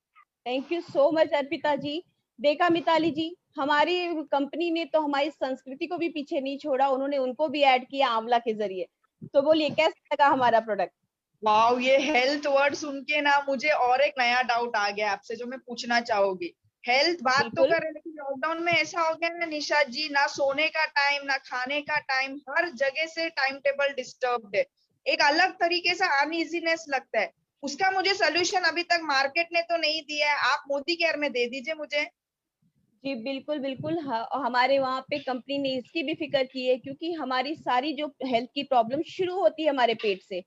Thank you so much Arpita ji. देखा मिताली जी, हमारी कंपनी ने तो हमारी संस्कृति को भी पीछे नहीं छोड़ा, उन्होंने उनको भी ऐड किया आंवला के जरिए। तो बोलिए कैसा लगा हमारा प्रोडक्ट? वाओ, ये हेल्थ वर्ड सुन के ना मुझे और एक नया डाउट आ गया आपसे जो मैं पूछना चाहूंगी। हेल्थ बात तो कर रहे, लेकिन लॉकडाउन में ऐसा हो गया ना निशा जी, ना सोने का टाइम ना खाने का टाइम, हर जगह से टाइम टेबल डिस्टर्ब्ड है। एक अलग तरीके से अनइजीनेस लगता है। उसका मुझे सोल्यूशन अभी तक मार्केट ने तो नहीं दिया है, आप मोदी केयर में दे दीजिए मुझे। जी बिल्कुल बिल्कुल, हमारे वहाँ पे कंपनी ने इसकी भी फिक्र की है, क्योंकि हमारी सारी जो हेल्थ की प्रॉब्लम शुरू होती है हमारे पेट से।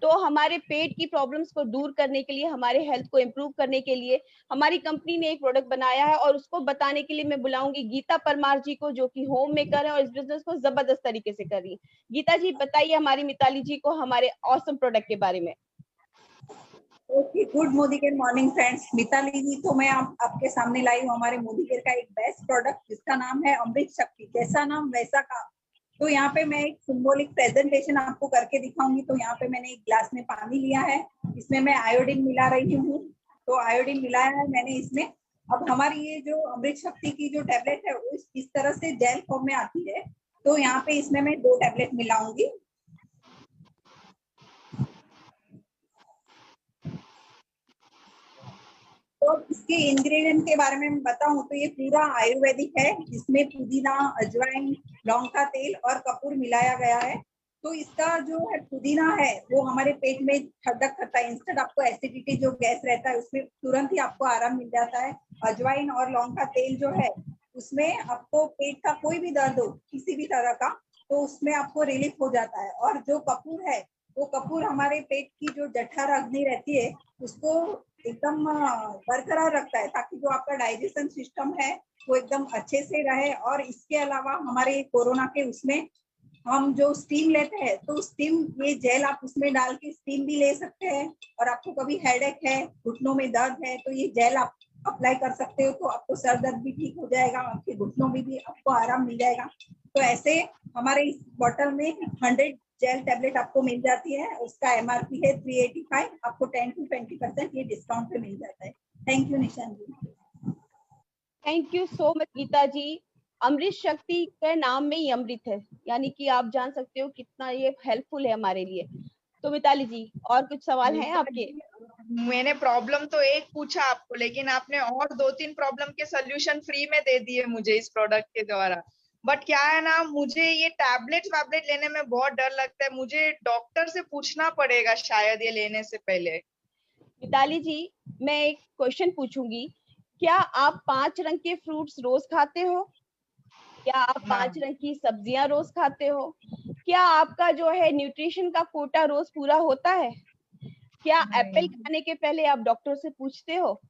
तो हमारे पेट की प्रॉब्लम्स को दूर करने के लिए, हमारे हेल्थ को इम्प्रूव करने के लिए हमारी कंपनी ने एक प्रोडक्ट बनाया है और उसको बताने के लिए मैं बुलाऊंगी गीता परमार जी को, जो कि होम मेकर है और इस बिजनेस को जबरदस्त तरीके से कर रही है। गीता जी बताइए हमारी मिताली जी को हमारे ऑसम प्रोडक्ट के बारे में। Okay, good Modi care morning friends. Mitali ji, तो मैं आपके सामने लाई हूँ हमारे मोदी केयर का एक बेस्ट प्रोडक्ट जिसका नाम है अमृत शक्ति। जैसा नाम वैसा काम। तो यहाँ पे मैं एक सिंबॉलिक प्रेजेंटेशन आपको करके दिखाऊंगी। तो यहाँ पे मैंने एक ग्लास में पानी लिया है, इसमें मैं आयोडीन मिला रही हूँ। तो आयोडीन मिलाया है मैंने इसमें। अब हमारी ये जो अमृत शक्ति की जो टेबलेट है वो इस तरह से जेल फॉर्म में आती है। तो यहाँ पे इसमें मैं 2 टेबलेट मिलाऊंगी। तो और इसके इंग्रेडिएंट के बारे में मैं बताऊं तो ये पूरा आयुर्वेदिक है। इसमें पुदीना, अजवाइन, लौंग का तेल और कपूर मिलाया गया है। तो इसका जो है पुदीना है वो हमारे पेट में ठंडक करता है। इंस्टेंट आपको एसिडिटी जो गैस रहता है उसमें तुरंत ही आपको आराम मिल जाता है। अजवाइन और लौंग का तेल जो है उसमें आपको पेट का कोई भी दर्द हो किसी भी तरह का तो उसमें आपको रिलीफ हो जाता है। और जो कपूर है वो कपूर हमारे पेट की जो जठर अग्नि रहती है उसको एकदम बरकरार रखता है ताकि जो आपका डाइजेशन सिस्टम है वो एकदम अच्छे से रहे। और इसके अलावा हमारे कोरोना के उसमें हम जो स्टीम लेते हैं तो स्टीम ये जेल आप उसमें डाल के स्टीम भी ले सकते हैं। और आपको कभी हेडेक है, घुटनों में दर्द है तो ये जेल आप अप्लाई कर सकते हो तो आपको सर दर्द भी ठीक हो जाएगा, आपके घुटनों में भी आपको आराम मिल जाएगा। तो ऐसे हमारे इस बॉटल में 100 जेल टैबलेट आपको मिल जाती है। उसका MRP है 385, आपको 10 to 20% ये डिस्काउंट पे मिल जाता है। Thank you Nishan ji. Thank you so much Geeta ji. Amrit Shakti के नाम में ही अमृत है, यानी कि आप जान सकते हो कितना ये हेल्पफुल है हमारे लिए। तो मिताली जी और कुछ सवाल हैं आपके? मैंने प्रॉब्लम तो एक पूछा आपको, लेकिन आपने और 2-3 प्रॉब्लम के सोल्यूशन फ्री में दे दिए मुझे इस प्रोडक्ट के द्वारा। बट क्या है ना, मुझे ये टैबलेट लेने में बहुत डर लगता है। मुझे डॉक्टर से पूछना पड़ेगा शायद ये लेने से पहले। मिताली जी मैं एक क्वेश्चन पूछूंगी, क्या आप 5 रंग के फ्रूट्स रोज खाते हो? क्या आप 5 रंग की सब्जियां रोज खाते हो? क्या आपका जो है न्यूट्रिशन का कोटा रोज पूरा होता है? क्या एप्पल खाने के पहले आप डॉक्टर से पूछते हो?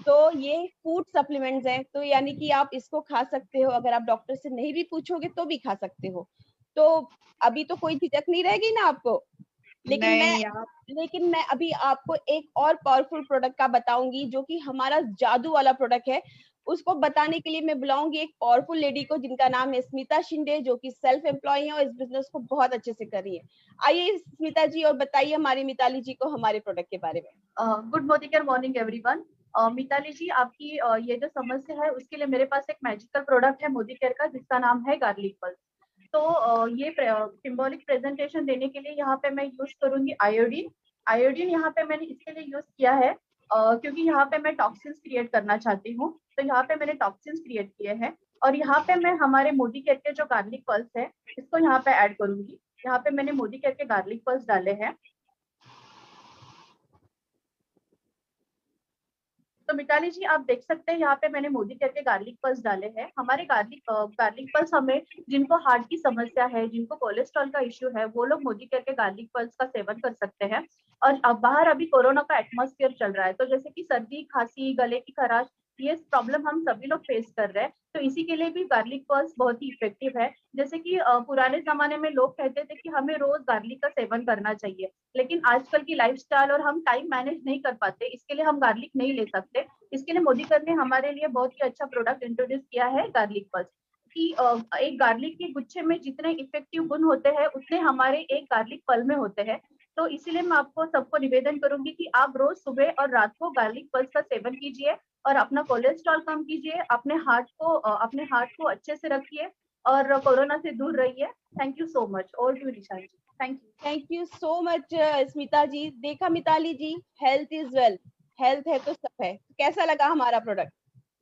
तो ये फूड सप्लीमेंट्स हैं, तो यानी कि आप इसको खा सकते हो। अगर आप डॉक्टर से नहीं भी पूछोगे तो भी खा सकते हो। तो अभी तो कोई झिझक नहीं रहेगी ना आपको। लेकिन मैं अभी आपको एक और पावरफुल प्रोडक्ट का बताऊंगी जो कि हमारा जादू वाला प्रोडक्ट है। उसको बताने के लिए मैं बुलाऊंगी एक पावरफुल लेडी को जिनका नाम है स्मिता शिंदे, जो कि सेल्फ एम्प्लॉय है और इस बिजनेस को बहुत अच्छे से कर रही है। आइए स्मिता जी और बताइए हमारी मिताली जी को हमारे प्रोडक्ट के बारे में। Good morning everyone. Mitali ji आपकी ये जो समस्या है उसके लिए मेरे पास एक मैजिकल प्रोडक्ट है मोदी केयर का जिसका नाम है गार्लिक पल्स। तो ये सिंबॉलिक प्रेजेंटेशन देने के लिए यहाँ पे मैं यूज करूंगी आयोडीन यहाँ पे मैंने इसके लिए यूज किया है क्योंकि यहाँ पे मैं टॉक्सिन्स क्रिएट करना चाहती हूँ। तो यहाँ पे मैंने टॉक्सिन्स क्रिएट किए हैं और यहाँ पे मैं हमारे मोदी केयर के जो गार्लिक पल्स है इसको यहाँ पे ऐड करूंगी। यहाँ पे मैंने मोदी केयर के गार्लिक पल्स डाले हैं। तो मिताली जी आप देख सकते हैं यहाँ पे मैंने मोदी केयर के गार्लिक पल्स डाले हैं। हमारे गार्लिक पल्स हमें जिनको हार्ट की समस्या है, जिनको कोलेस्ट्रॉल का इश्यू है, वो लोग मोदी केयर के गार्लिक पल्स का सेवन कर सकते हैं। और अब बाहर अभी कोरोना का एटमॉस्फेयर चल रहा है तो जैसे कि सर्दी, खांसी, गले की खराश, ये प्रॉब्लम हम सभी लोग फेस कर रहे हैं। तो इसी के लिए भी गार्लिक पल्स बहुत ही इफेक्टिव है। जैसे कि पुराने जमाने में लोग कहते थे कि हमें रोज गार्लिक का सेवन करना चाहिए, लेकिन आजकल की लाइफस्टाइल और हम टाइम मैनेज नहीं कर पाते, इसके लिए हम गार्लिक नहीं ले सकते। इसके लिए मोदी केयर ने हमारे लिए बहुत ही अच्छा प्रोडक्ट इंट्रोड्यूस किया है गार्लिक पल्स। कि एक गार्लिक के गुच्छे में जितने इफेक्टिव गुण होते हैं उतने हमारे एक गार्लिक पल में होते हैं। तो इसीलिए मैं आपको सबको निवेदन करूंगी कि आप रोज सुबह और रात को गार्लिक पल्स का सेवन कीजिए और अपना कोलेस्ट्रॉल कम कीजिए, अपने हार्ट को अच्छे से रखिए और कोरोना से दूर रहिए। Thank you so much. और to Nishan ji, thank you so much Smita ji. देखा Mitali ji, health is wealth, health है तो सब है। कैसा लगा हमारा प्रोडक्ट?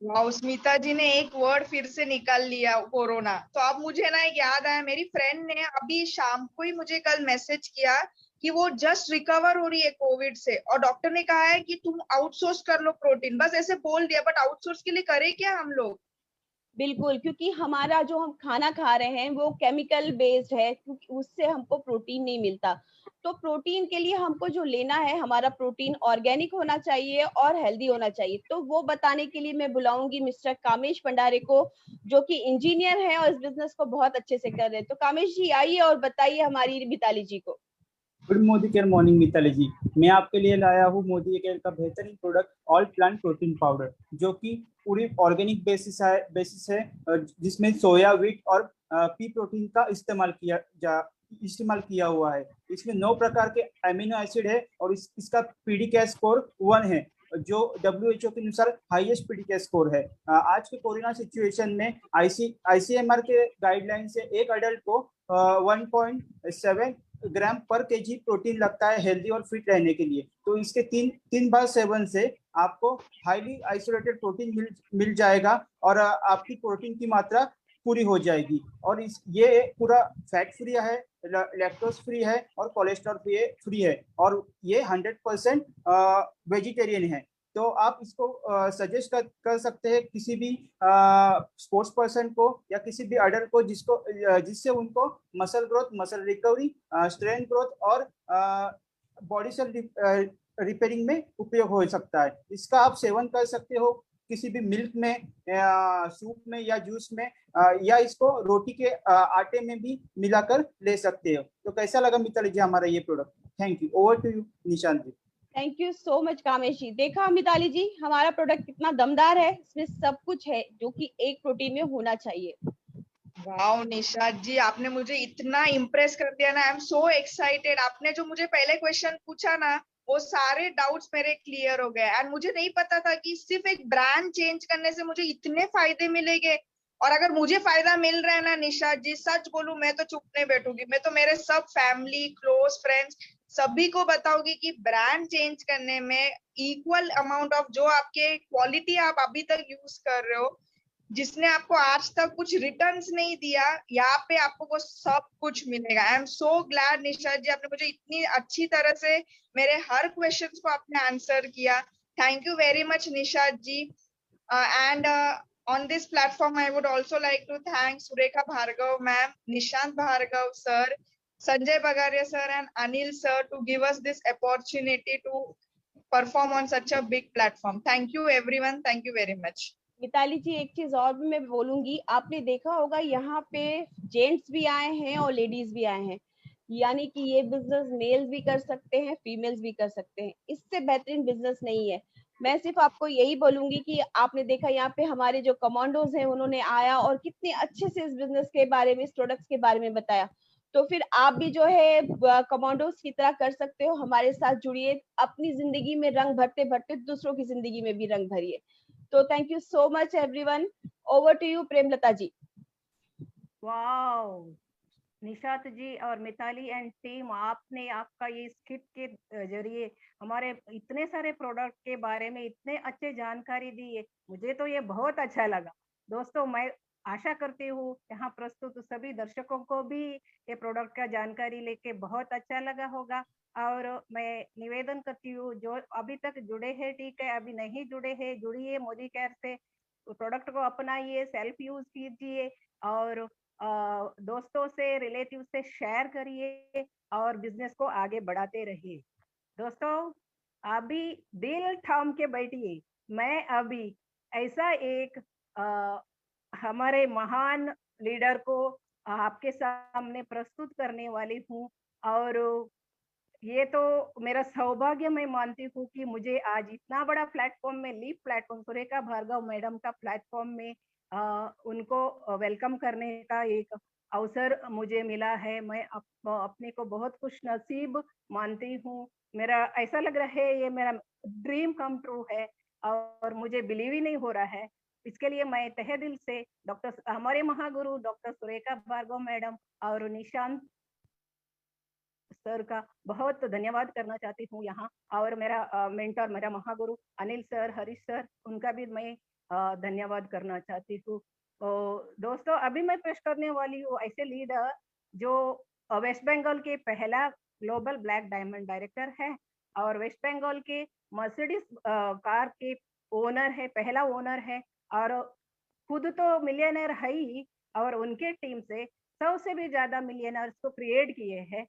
वाह, स्मिता जी ने एक वर्ड फिर से निकाल लिया, कोरोना। तो अब मुझे ना एक याद आया, मेरी फ्रेंड ने अभी शाम को ही मुझे कल मैसेज किया कि वो जस्ट रिकवर हो रही है कोविड से और डॉक्टर ने कहा है कि तुम आउटसोर्स कर लो प्रोटीन। बस ऐसे बोल दिया, बट आउटसोर्स के लिए करें क्या हम लोग? बिल्कुल, क्योंकि हमारा जो हम खाना खा रहे हैं वो केमिकल बेस्ड है, क्योंकि उससे हमको प्रोटीन नहीं मिलता। तो प्रोटीन के लिए हमको जो लेना है, हमारा प्रोटीन ऑर्गेनिक होना चाहिए और हेल्दी होना चाहिए। तो वो बताने के लिए मैं बुलाऊंगी मिस्टर कामेश भंडारे को, जो कि इंजीनियर है और इस बिजनेस को बहुत अच्छे से कर रहे हैं। तो कामेश जी आइए और बताइए हमारी मिताली जी को। Good Modi care morning Mitali ji, मैं आपके लिए लाया हूँ मोदी केयर का बेहतरीन product all plant protein powder, जो कि पूरी ऑर्गेनिक बेसिस है जिसमें सोया, व्हीट और पी प्रोटीन का इस्तेमाल किया हुआ है। इसमें 9 प्रकार के अमीनो एसिड है और इसका पीडीके स्कोर 1 है, जो WHO के अनुसार हाईएस्ट पीडीके स्कोर है। आज के कोरोना सिचुएशन में ICMR के गाइडलाइन से एक अडल्ट को 1.7 ग्राम पर केजी प्रोटीन लगता है हेल्दी और फिट रहने के लिए। तो इसके 3 बार सेवन से आपको हाईली आइसोलेटेड प्रोटीन मिल जाएगा और आपकी प्रोटीन की मात्रा पूरी हो जाएगी। और ये पूरा फैट फ्री है, लैक्टोज फ्री है और कोलेस्ट्रॉल फ्री है और ये 100% वेजिटेरियन है। तो आप इसको सजेस्ट कर सकते हैं किसी भी स्पोर्ट्स पर्सन को या किसी भी अडल्ट को जिससे उनको muscle growth, muscle recovery, strength growth और बॉडी सेल रिपेयरिंग में उपयोग हो सकता है। इसका आप सेवन कर सकते हो किसी भी मिल्क में, सूप में या जूस में, या इसको रोटी के आटे में भी मिलाकर ले सकते हो। तो कैसा लगा मिताली जी हमारा ये product? Thank you. Over to you Nishant ji. Thank you so much Kamesh ji. देखा मिताली जी हमारा प्रोडक्ट कितना दमदार है, इसमें सब कुछ है जो कि एक प्रोटीन में होना चाहिए। वाओ निशांत जी, आपने मुझे इतना इम्प्रेस कर दिया ना, आई एम सो एक्साइटेड। आपने जो मुझे पहले क्वेश्चन पूछा ना, वो सारे डाउट्स मेरे क्लियर हो गए। एंड मुझे नहीं पता था कि सिर्फ एक ब्रांड चेंज करने से मुझे इतने फायदे मिलेंगे। और अगर मुझे फायदा मिल रहा है ना निशांत जी, सच बोलूं मैं तो चुप नहीं बैठूंगी। मैं तो मेरे सब फैमिली, क्लोज फ्रेंड्स सभी को बताऊंगी कि ब्रांड चेंज करने में इक्वल अमाउंट ऑफ जो आपके क्वालिटी आप अभी तक यूज कर रहे हो, जिसने आपको आज तक कुछ रिटर्न्स नहीं दिया, यहाँ पे आपको वो सब कुछ मिलेगा। I am so glad Nishant ji, आपने मुझे इतनी अच्छी तरह से मेरे हर क्वेश्चंस को आपने आंसर किया। Thank you very much Nishant ji. And on this platform I would also like to thank Surekha Bhargav ma'am, Nishant Bhargav sir, Sanjay Bagaria sir and Anil sir to give us this opportunity to perform on such a big platform. Thank you everyone, thank you very much. Mitali ji एक चीज और भी मैं बोलूंगी, आपने देखा होगा यहाँ पे जेंट्स भी आए हैं और लेडीज भी आए हैं, यानी कि ये बिजनेस मेल्स भी कर सकते हैं, फीमेल्स भी कर सकते हैं। इससे बेहतरीन बिजनेस नहीं है। मैं सिर्फ आपको यही बोलूंगी कि आपने देखा यहाँ पे हमारे जो कमांडोज हैं उन्होंने आया और कितने अच्छे से इस बिजनेस के बारे में, इस प्रोडक्ट्स के बारे में बताया। तो फिर आप भी जो है कमांडोज की तरह कर सकते हो, हमारे साथ जुड़िए, अपनी जिंदगी में रंग भरते भरते दूसरों की जिंदगी में भी रंग भरिए। तो thank you so much everyone. Over to you Premlata ji. Wow Nishant ji और मिताली एंड टीम, आपने आपका ये स्किट के जरिए हमारे इतने सारे प्रोडक्ट के बारे में इतने अच्छे जानकारी दी है। मुझे तो ये बहुत अच्छा लगा। दोस्तों मैं आशा करती हूँ यहाँ प्रस्तुत सभी दर्शकों को भी ये प्रोडक्ट का जानकारी लेके बहुत अच्छा लगा होगा। और मैं निवेदन करती हूँ जो अभी तक जुड़े हैं ठीक है, अभी नहीं जुड़े हैं जुड़िए मोदी केयर से, प्रोडक्ट को अपनाइए, सेल्फ यूज कीजिए और दोस्तों से, रिलेटिव से शेयर करिए और बिजनेस को आगे बढ़ाते रहिए। दोस्तों अभी दिल थाम के बैठिए, मैं अभी ऐसा एक हमारे महान लीडर को आपके सामने प्रस्तुत करने वाली हूँ। और ये तो मेरा सौभाग्य मैं मानती हूँ कि मुझे आज इतना बड़ा प्लेटफॉर्म में, leap platform, Surekha Bhargav madam का प्लेटफॉर्म में उनको वेलकम करने का एक अवसर मुझे मिला है। मैं अपने को बहुत खुश नसीब मानती हूँ। मेरा ऐसा लग रहा है ये मेरा ड्रीम कम ट्रू है और मुझे बिलीव ही नहीं हो रहा है। इसके लिए मैं तहे दिल से हमारे महागुरु डॉक्टर सुरेखा भार्गव मैडम और निशांत सर का बहुत धन्यवाद करना चाहती हूँ यहाँ। और मेरा मेंटर, मेरा महागुरु अनिल सर, हरीश सर, उनका भी मैं धन्यवाद करना चाहती हूँ। तो दोस्तों अभी मैं पेश करने वाली हूँ ऐसे लीडर जो वेस्ट बंगाल के पहला ग्लोबल ब्लैक डायमंड डायरेक्टर है और वेस्ट बंगाल के मर्सिडीज कार के ओनर है, पहला ओनर है और खुद तो मिलियनर है ही और उनके टीम से 100 से भी ज्यादा मिलियनर्स को क्रिएट किए हैं।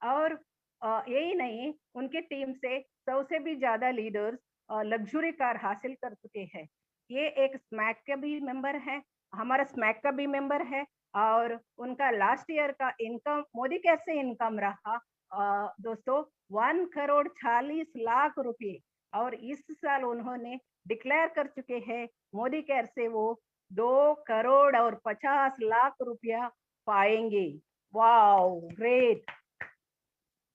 और यही नहीं, उनके टीम से 100 से भी ज्यादा लीडर्स लग्जरी कार हासिल कर चुके हैं। ये एक स्मैक का भी मेंबर है, हमारा स्मैक का भी मेंबर है और उनका लास्ट ईयर का इनकम मोदी केयर से इनकम रहा दोस्तों 1,40,40,00,000 रुपये और इस साल उन्होंने डिक्लेयर कर चुके हैं मोदी केयर से वो 2,50,00,000 रुपया पाएंगे। Wow great.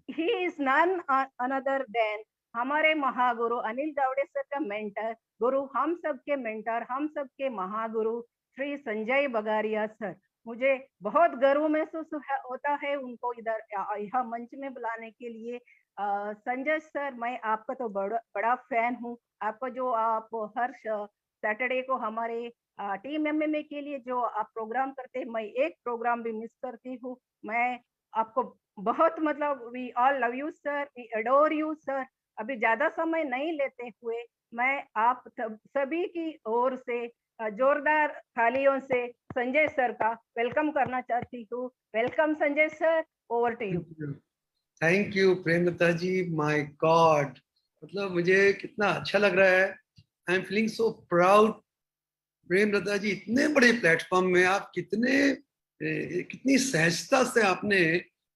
He is none another than हमारे महागुरु अनिल जावड़े सर का मेंटर, गुरु हम सबके मेंटर, हम सबके महागुरु श्री संजय बगारिया सर। मुझे बहुत गर्व महसूस होता है उनको इधर यह मंच में बुलाने के लिए। संजय सर, मैं आपका तो बड़ा फैन हूँ। आपका जो आप हर सैटरडे को हमारे टीम एमएमए के लिए जो आप प्रोग्राम करते हैं, मैं एक प्रोग्राम भी मिस करती हूँ। मैं आपको बहुत मतलब we all love you sir, we adore you sir. अभी ज्यादा समय नहीं लेते हुए मैं आप सभी की ओर से जोरदार तालियों से संजय सर का वेलकम करना चाहती हूँ। Welcome Sanjay sir, over to you. Thank you Premlata ji, my god, मतलब मुझे कितना अच्छा लग रहा है। I am feeling so proud. Premlata ji, इतने बड़े प्लेटफॉर्म में आप कितनी सहजता से आपने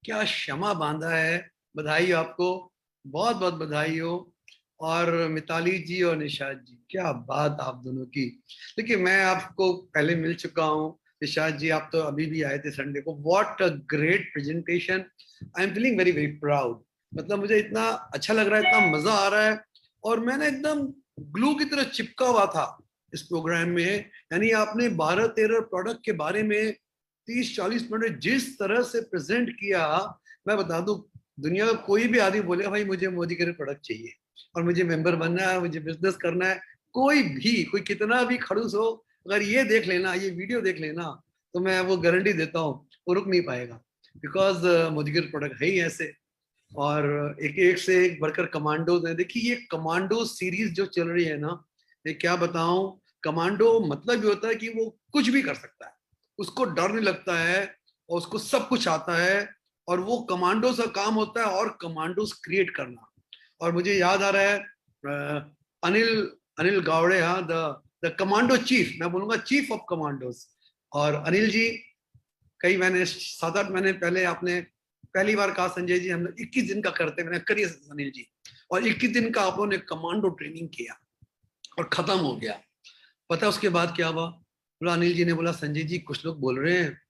क्या क्षमा बांधा है। बधाई हो आपको, बहुत बहुत बधाई हो। और मिताली जी और निशाद जी, क्या बात आप दोनों की। देखिए, मैं आपको पहले मिल चुका हूँ। निशाद जी, आप तो अभी भी आए थे संडे को। What a great presentation. I am feeling very very proud. मतलब मुझे इतना अच्छा लग रहा है, इतना मजा आ रहा है। और मैंने एकदम ग्लू की तरह चिपका हुआ था इस प्रोग्राम में। यानी आपने 12-13 प्रोडक्ट के बारे में 30-40 मिनट जिस तरह से प्रेजेंट किया, मैं बता दूं, दुनिया का कोई भी आदमी बोलेगा भाई मुझे मोदी के प्रोडक्ट चाहिए और मुझे मेंबर बनना है, मुझे बिजनेस करना है, कोई कितना भी खड़ूस हो, अगर ये देख लेना, ये वीडियो देख लेना, तो मैं वो गारंटी देता हूँ वो रुक नहीं पाएगा। बिकॉज मोदी के प्रोडक्ट है ही ऐसे। और एक से एक बढ़कर कमांडोज है। देखिए, ये कमांडो सीरीज जो चल रही है ना, ये क्या बताऊं, कमांडो मतलब ये होता है कि वो कुछ भी कर सकता है, उसको डर नहीं लगता है और उसको सब कुछ आता है। और वो कमांडो का काम होता है और कमांडोज क्रिएट करना। और मुझे याद आ रहा है अनिल गावड़े, हाँ, द कमांडो चीफ, मैं बोलूंगा चीफ ऑफ कमांडोज। और अनिल जी, कई महीने 7-8 महीने पहले आपने पहली बार कहा संजय जी हम लोग 21 दिन का करते, मैंने करिए अनिल जी। और 21 दिन का आप लोगों ने कमांडो ट्रेनिंग किया और खत्म हो गया। पता उसके बाद क्या हुआ? बोला, अनिल जी ने बोला, संजय जी कुछ लोग बोल रहे हैं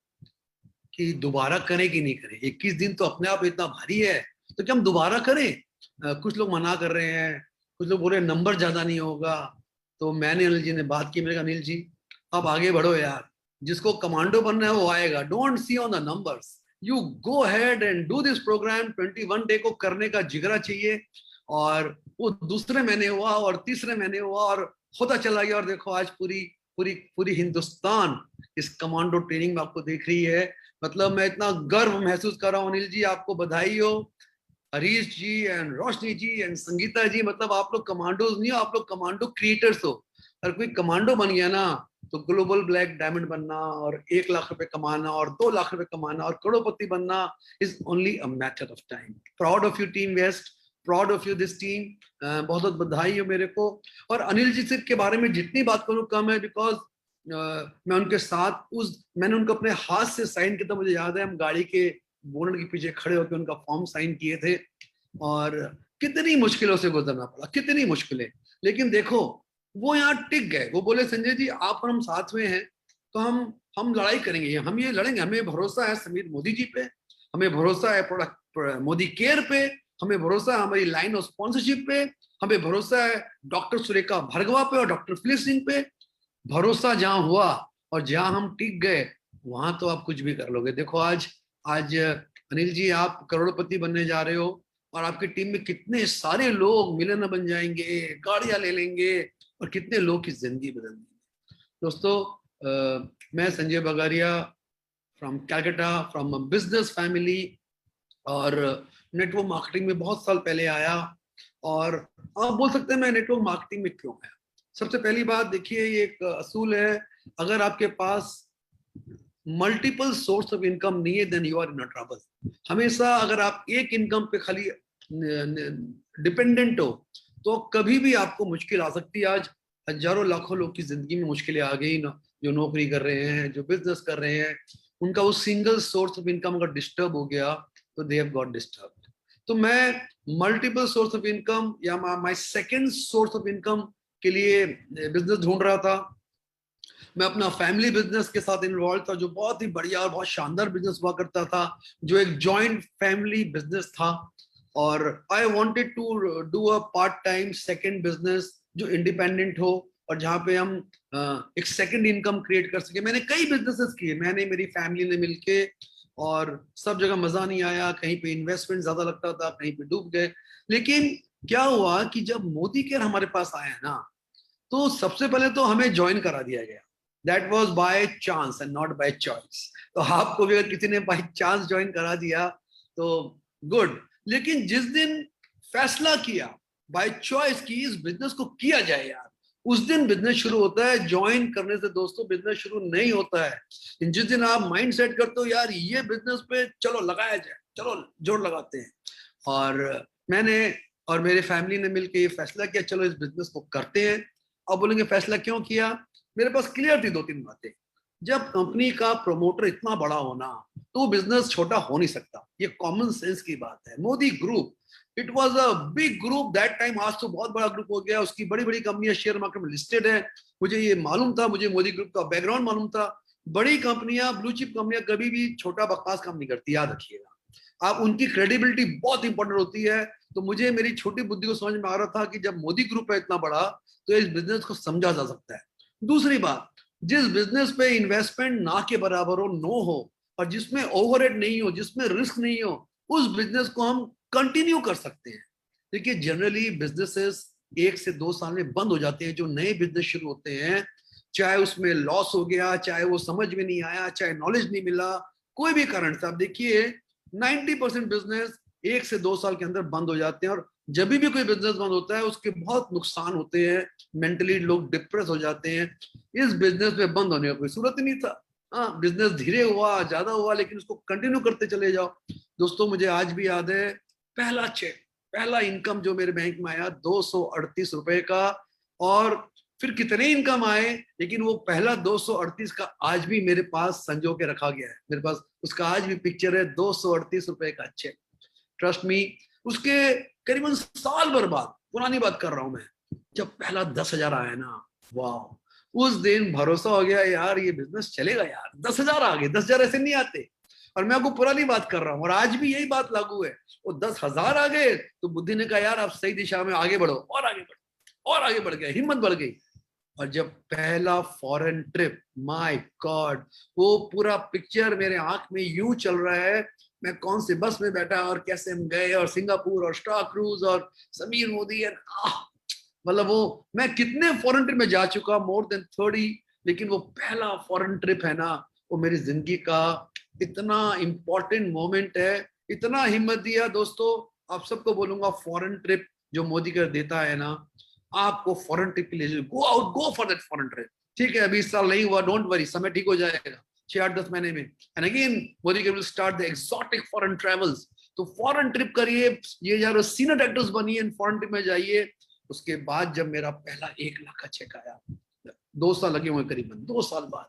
कि दोबारा करें कि नहीं करें, 21 दिन तो अपने आप इतना भारी है, तो क्या हम दोबारा करें? कुछ लोग मना कर रहे हैं, कुछ लोग बोल रहे हैं नंबर ज्यादा नहीं होगा। तो मैंने अनिल जी ने बात की, मैंने कहा अनिल जी आप आगे बढ़ो यार, जिसको कमांडो बनना है वो आएगा। Don't see on the numbers, you go head and do this programme. 21 day को करने का जिगरा चाहिए। और वो दूसरे महीने हुआ और तीसरे महीने हुआ और होता चला गया। और देखो आज पूरी पूरी पूरी हिंदुस्तान इस कमांडो ट्रेनिंग में आपको देख रही है। मतलब मैं इतना गर्व महसूस कर रहा हूँ। अनिल जी, आपको बधाई हो। हरीश जी एंड रोशनी जी एंड संगीता जी, मतलब आप लोग कमांडोज नहीं हो, आप लोग कमांडो क्रिएटर्स हो। अगर कोई कमांडो बन गया ना, तो ग्लोबल ब्लैक डायमंड बनना और 1 लाख रुपए कमाना और 2 लाख रुपए कमाना और करोड़पति बनना is only a matter of time. Proud of you team west, proud of you this team. बहुत बहुत बधाई हो मेरे को। और अनिल जी के बारे में जितनी बात करूँ कम है, बिकॉज मैं उनके साथ मैंने उनको अपने हाथ से साइन किया था। मुझे याद है हम गाड़ी के बोनट के पीछे खड़े होकर उनका फॉर्म साइन किए थे। और कितनी मुश्किलों से गुजरना पड़ा, कितनी मुश्किलें। लेकिन देखो, वो यहाँ टिक गए। वो बोले संजय जी आप और हम साथ में हैं, तो हम लड़ाई करेंगे, हम ये लड़ेंगे। हमें भरोसा है समीर मोदी जी पे, हमें भरोसा है प्रोडक्ट मोदी केयर पे, हमें भरोसा है हमारी लाइन ऑफ स्पॉन्सरशिप पे, हमें भरोसा है डॉक्टर सुरेखा भार्गवा पे और डॉक्टर फिलिप सिंह पे। भरोसा जहां हुआ और जहां हम टिक गए, वहां तो आप कुछ भी कर लोगे। देखो आज अनिल जी आप करोड़पति बनने जा रहे हो और आपकी टीम में कितने सारे लोग मिलियनर बन जाएंगे, गाड़ियां ले लेंगे और कितने लोग की जिंदगी बदल देंगे। दोस्तों, मैं Sanjay Bagaria from Calcutta, from a business family, और नेटवर्क मार्केटिंग में बहुत साल पहले आया। और आप बोल सकते हैं मैं नेटवर्क मार्केटिंग में क्यों आया। सबसे पहली बात देखिए, ये एक असूल है, अगर आपके पास मल्टीपल सोर्स ऑफ इनकम नहीं है, then you are in trouble. हमेशा अगर आप एक इनकम पे खाली डिपेंडेंट हो, तो कभी भी आपको मुश्किल आ सकती है। आज हजारों लाखों लोग की जिंदगी में मुश्किलें आ गई ना, जो नौकरी कर रहे हैं, जो बिजनेस कर रहे हैं, उनका वो सिंगल सोर्स ऑफ इनकम अगर डिस्टर्ब हो गया तो दे हैव गॉट डिस्टर्ब। तो मैं मल्टीपल सोर्स ऑफ इनकम या my second source of income के लिए बिजनेस ढूंढ रहा था। मैं अपना फैमिली बिजनेस के साथ इन्वॉल्व था, जो बहुत ही बढ़िया और बहुत शानदार बिजनेस हुआ करता था, जो एक जॉइंट फैमिली बिजनेस था। और I wanted to do a part time second business जो इंडिपेंडेंट हो और जहाँ पे हम एक सेकंड इनकम क्रिएट कर सके। मैंने कई बिजनेसेस किए, मैंने, मेरी फैमिली ने मिलके, और सब जगह मजा नहीं आया, कहीं पे इन्वेस्टमेंट ज्यादा लगता था, कहीं पे डूब गए। लेकिन क्या हुआ कि जब मोदी केयर हमारे पास आया ना, तो सबसे पहले तो हमें ज्वाइन करा दिया गया। That was by chance and not by choice. तो आपको भी अगर किसी ने बाय चांस ज्वाइन करा दिया तो गुड, लेकिन जिस दिन फैसला किया बाय चॉइस की इस बिजनेस को किया जाए यार, उस दिन बिजनेस शुरू होता है। ज्वाइन करने से दोस्तों बिजनेस शुरू नहीं होता है। जिस दिन आप माइंड सेट करते हो यार ये बिजनेस पे चलो लगाया जाए, चलो जोर लगाते हैं, और मैंने और मेरे फैमिली ने मिलकर ये फैसला किया चलो इस बिजनेस को करते हैं। अब बोलेंगे फैसला क्यों किया? मेरे पास क्लियर थी 2-3 बातें। जब कंपनी का प्रोमोटर इतना बड़ा होना तो बिजनेस छोटा हो नहीं सकता, ये कॉमन सेंस की बात है। Modi group, it was a big group that time, आज तो बहुत बड़ा ग्रुप हो गया, उसकी बड़ी बड़ी कंपनियां शेयर मार्केट में लिस्टेड है। मुझे ये मालूम था, मुझे मोदी ग्रुप का बैकग्राउंड मालूम था। बड़ी कंपनियां, ब्लू चिप कंपनियां कभी भी छोटा बकवास काम नहीं करती, याद रखिएगा आप। उनकी क्रेडिबिलिटी बहुत इंपॉर्टेंट होती है। तो मुझे मेरी छोटी बुद्धि को समझ में आ रहा था कि जब मोदी ग्रुप है इतना बड़ा तो इस बिजनेस को समझा जा सकता है। दूसरी बात, जिस बिजनेस पे इन्वेस्टमेंट ना के बराबर हो, नो हो, और जिसमें ओवरहेड नहीं हो, जिसमें रिस्क नहीं हो, उस बिजनेस को हम कंटिन्यू कर सकते हैं। देखिए जनरली बिजनेसेस 1 से 2 साल में बंद हो जाते हैं। जो नए बिजनेस शुरू होते हैं, चाहे उसमें लॉस हो गया, चाहे वो समझ में नहीं आया, चाहे नॉलेज नहीं मिला, कोई भी कारण से, आप देखिए 90% बिजनेस 1 से 2 साल के अंदर बंद हो जाते हैं। और जब भी कोई बिजनेस बंद होता है उसके बहुत नुकसान होते हैं, मेंटली लोग डिप्रेस हो जाते हैं। इस बिजनेस में बंद होने का कोई सूरत ही नहीं था। हाँ, बिजनेस धीरे हुआ, ज्यादा हुआ, लेकिन उसको कंटिन्यू करते चले जाओ। दोस्तों मुझे आज भी याद है, पहला चेक, पहला इनकम जो मेरे बैंक में आया 238 रुपए का, और फिर कितने इनकम आए, लेकिन वो पहला 238 का आज भी मेरे पास संजो के रखा गया है। मेरे पास उसका आज भी पिक्चर है, 238 रुपए का चेक। ट्रस्ट मी, उसके करीबन साल भर बाद, पुरानी बात कर रहा हूं मैं, जब पहला 10,000 आया ना, वाह, उस दिन भरोसा हो गया यार ये बिजनेस चलेगा यार। 10,000 आ गए, 10,000 ऐसे नहीं आते। और मैं आपको पुरानी बात कर रहा हूँ, और आज भी यही बात लागू है। वो 10,000 आ गए तो बुद्धि ने कहा यार आप सही दिशा में आगे बढ़ो, और आगे बढ़ो, और आगे बढ़ गए, हिम्मत बढ़ गई। और जब पहला फॉरेन ट्रिप, माय गॉड, वो पूरा पिक्चर मेरे आंख में यूं चल रहा है, मैं कौन से बस में बैठा और कैसे हम गए, और सिंगापुर और स्टार क्रूज और समीर मोदी, मतलब वो मैं कितने फॉरेन ट्रिप में जा चुका, मोर देन 30, लेकिन वो पहला फॉरेन ट्रिप है ना, वो मेरी जिंदगी का इतना इंपॉर्टेंट मोमेंट है। इतना हिम्मत दिया दोस्तों, आप सबको बोलूंगा फॉरेन ट्रिप जो मोदी कर देता है ना, आपको फॉरेन ट्रिप के लिए go out, go for that foreign trip. ठीक है, अभी इस साल नहीं हुआ, डोंट वरी, समय ठीक हो जाएगा 6-8-10 महीने में। And again Modi will start the exotic foreign travels. तो फॉरेन ट्रिप करिए, ये यार सीनियर एक्टर्स बनिए, फॉरेन ट्रिप में जाइए। उसके बाद जब मेरा पहला 1 लाख का चेक आया, 2 साल लगे हुए, करीबन 2 साल बाद,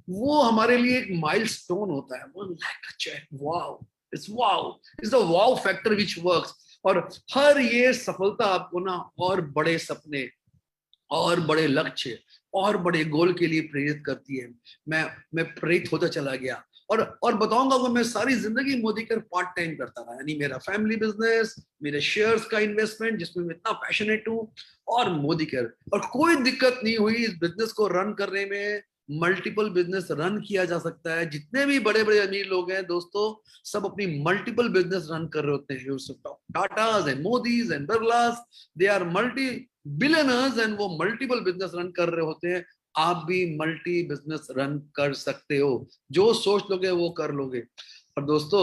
वो हमारे लिए एक माइलस्टोन होता है। 1 लाख का cheque, wow, it's the wow factor which works. और हर ये सफलता आपको ना और बड़े सपने, और बड़े लक्ष्य, और बड़े गोल के लिए प्रेरित करती है। मैं प्रेरित होता चला गया, और बताऊंगा कि मैं सारी जिंदगी मोदी कर पार्ट टाइम करता रहा, यानी मेरा फैमिली बिजनेस, मेरे शेयर्स का इन्वेस्टमेंट जिसमें मैं इतना पैशनेट हूँ, और मोदी कर, और कोई दिक्कत नहीं हुई इस बिजनेस को रन करने में। मल्टीपल बिजनेस रन किया जा सकता है। जितने भी बड़े बड़े अमीर लोग हैं दोस्तों, सब अपनी मल्टीपल बिजनेस रन कर रहे होते हैं। Tatas and Modis and Birlas, they are multi billionaires, and वो मल्टीपल बिजनेस रन कर रहे होते हैं। आप भी मल्टी बिजनेस रन कर सकते हो, जो सोच लोगे वो कर लोगे। और दोस्तों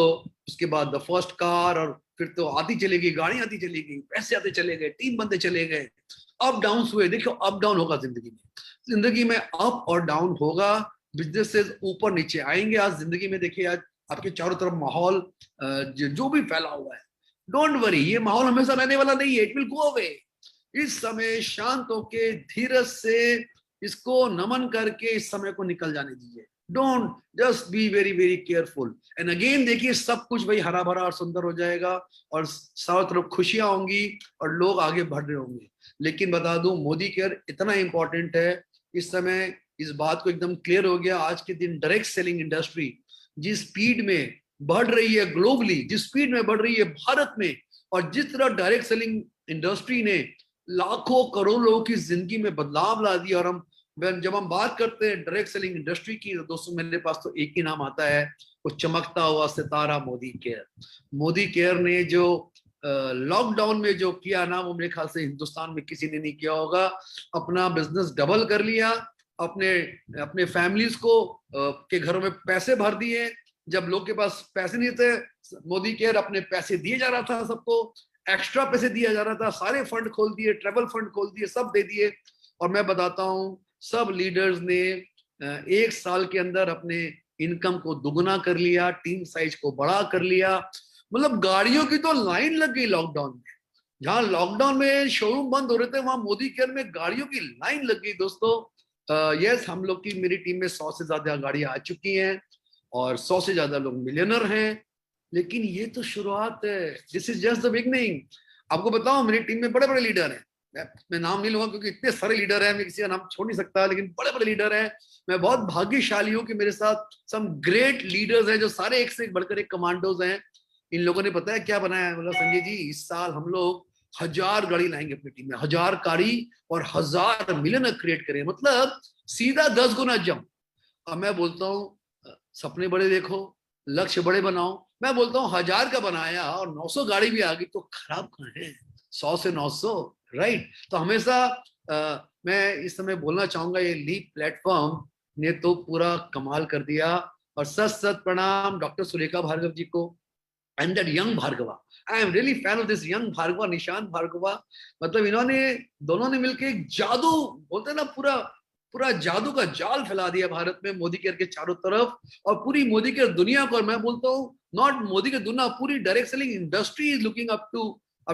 उसके बाद द फर्स्ट कार, और फिर तो आती चलेगी, गाड़ी आती चलेगी, पैसे आते चले गए, 3 बंदे चले गए, अप डाउन हुए। देखो अप डाउन होगा जिंदगी में अप और डाउन होगा, बिजनेसेस ऊपर नीचे आएंगे। आज जिंदगी में देखिए, आज आपके चारों तरफ माहौल जो भी फैला हुआ है, डोंट वरी, ये माहौल हमेशा रहने वाला नहीं है, इट विल गो अवे। इस समय शांत होके धीरज से इसको नमन करके इस समय को निकल जाने दीजिए। Don't, just be very very careful. And again देखिए, सब कुछ वही हरा भरा और सुंदर हो जाएगा, और चारों तरफ खुशियां होंगी, और लोग आगे बढ़ रहे होंगे। लेकिन बता दूं, मोदी केयर इतना इंपॉर्टेंट है इस समय, इस बात को एकदम क्लियर हो गया। आज के दिन डायरेक्ट सेलिंग इंडस्ट्री जिस स्पीड में बढ़ रही है ग्लोबली, जिस स्पीड में बढ़ रही है भारत में, और जिस तरह डायरेक्ट सेलिंग इंडस्ट्री ने लाखों करोड़ों लोगों की जिंदगी में बदलाव ला दिया। और जब हम बात करते हैं डायरेक्ट सेलिंग इंडस्ट्री की, तो दोस्तों मेरे पास तो एक ही नाम आता है, वो चमकता हुआ सितारा मोदी केयर। मोदी केयर ने जो लॉकडाउन में जो किया ना, वो मेरे ख्याल से हिंदुस्तान में किसी ने नहीं किया होगा। अपना बिजनेस डबल कर लिया, अपने फैमिलीज को के घरों में पैसे भर दिए। जब लोग के पास पैसे नहीं थे, मोदी केयर अपने पैसे दिए जा रहा था, सबको एक्स्ट्रा पैसे दिया जा रहा था, सारे फंड खोल दिए, ट्रेवल फंड खोल दिए, सब दे दिए। और मैं बताता हूँ, सब लीडर्स ने 1 साल के अंदर अपने इनकम को दुगना कर लिया, टीम साइज को बड़ा कर लिया। मतलब गाड़ियों की तो लाइन लग गई लॉकडाउन में। जहां लॉकडाउन में शोरूम बंद हो रहे थे, वहां मोदी केयर में गाड़ियों की लाइन लग गई दोस्तों। यस, हम लोग की, मेरी टीम में 100 से ज्यादा गाड़ियां आ चुकी हैं और 100 से ज्यादा लोग मिलियनर हैं। लेकिन ये तो शुरुआत है, this is just the beginning. आपको बताऊं, मेरी टीम में बड़े बड़े लीडर हैं, मैं नाम नहीं लूंगा क्योंकि इतने सारे लीडर हैं, मैं किसी का नाम छोड़ नहीं सकता, लेकिन बड़े बड़े लीडर हैं। मैं बहुत भाग्यशाली हूं कि मेरे साथ सम ग्रेट लीडर्स हैं, जो सारे एक से एक बढ़कर एक कमांडोज हैं। इन लोगों ने पता है क्या बनाया है? बोला, संजय जी, इस साल हम लोग 1000 गाड़ी लाएंगे अपनी टीम में, 1000 गाड़ी और 1000 मिलियनर क्रिएट करें, मतलब सीधा 10 गुना जंप। अब मैं बोलता हूँ, सपने बड़े देखो, लक्ष्य बड़े बनाओ। मैं बोलता हूँ 1000 का बनाया और 900 गाड़ी भी आ गई तो खराब कहाँ है? 100 से 900, राइट? तो हमेशा मैं इस समय बोलना चाहूंगा, ये लीप प्लेटफॉर्म ने तो पूरा कमाल कर दिया। और सत प्रणाम डॉक्टर सुरेखा भार्गव जी को and that young Bhargava. I am really fan of this young Bhargava, Nishant Bhargava. मतलब इन्होंने दोनों ने मिलकर एक जादू, बोलते हैं ना, पूरा जादू का जाल फैला दिया भारत में मोदी केयर के चारों तरफ, और पूरी मोदी केयर दुनिया को। और मैं बोलता हूँ, नॉट मोदी केयर दुनिया, पूरी direct selling industry is looking up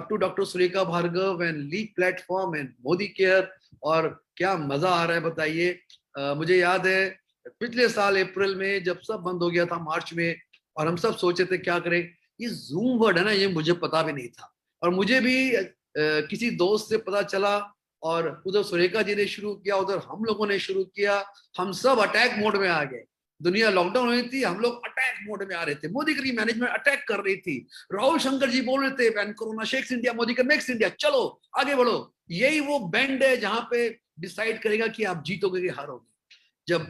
to doctor Surekha Bhargav and leap platform and Modi care. और क्या मजा आ रहा है बताइए। मुझे याद है पिछले साल अप्रैल में जब सब बंद हो गया था, मार्च में, और हम सब सोचे थे क्या करें। ये जूम वर्ड है ना, ये मुझे पता भी नहीं था, और मुझे भी किसी दोस्त से पता चला, और उधर सुरेखा जी ने शुरू किया, उधर हम लोगों ने शुरू किया। हम सब अटैक मोड में आ गए। दुनिया लॉकडाउन हुई थी, हम लोग अटैक मोड में आ रहे थे। मोदी की मैनेजमेंट अटैक कर रही थी। राहुल शंकर जी बोल रहे थे, when corona shakes India, Modi का मेक्स इंडिया, चलो आगे बढ़ो। यही वो बैंड है जहां पे डिसाइड करेगा कि आप जीतोगे कि हारोगे। जब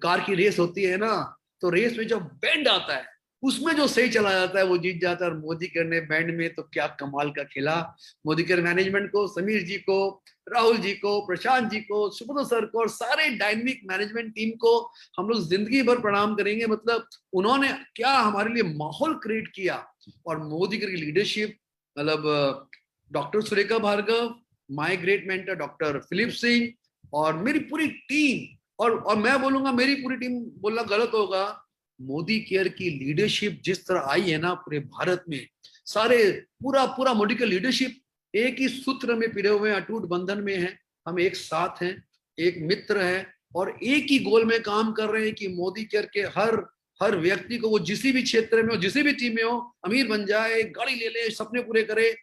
कार की रेस होती है ना, तो रेस में जब बैंड आता है, उसमें जो सही चला जाता है वो जीत जाता है। और मोदी केयर ने बैंड में तो क्या कमाल का खेला। मोदी केयर मैनेजमेंट को, समीर जी को, राहुल जी को, प्रशांत जी को, सुब्रत सर को, और सारे डायनेमिक मैनेजमेंट टीम को हम लोग जिंदगी भर प्रणाम करेंगे। मतलब उन्होंने क्या हमारे लिए माहौल क्रिएट किया। और मोदी केयर की लीडरशिप, मतलब doctor Surekha Bhargav, my great mentor doctor Philip Singh, और मेरी पूरी टीम, और मैं बोलूंगा मेरी पूरी टीम बोलना गलत होगा। मोदी केयर की लीडरशिप जिस तरह आई है ना पूरे भारत में, सारे पूरा मोदी केयर लीडरशिप एक ही सूत्र में पिरे हुए हैं, अटूट बंधन में है। हम एक साथ हैं, एक मित्र है, और एक ही गोल में काम कर रहे हैं कि मोदी केयर के हर व्यक्ति को, वो जिस भी क्षेत्र में हो, जिस भी टीम में हो, अमीर बन जाए, गाड़ी ले ले, सपने पूरे करे।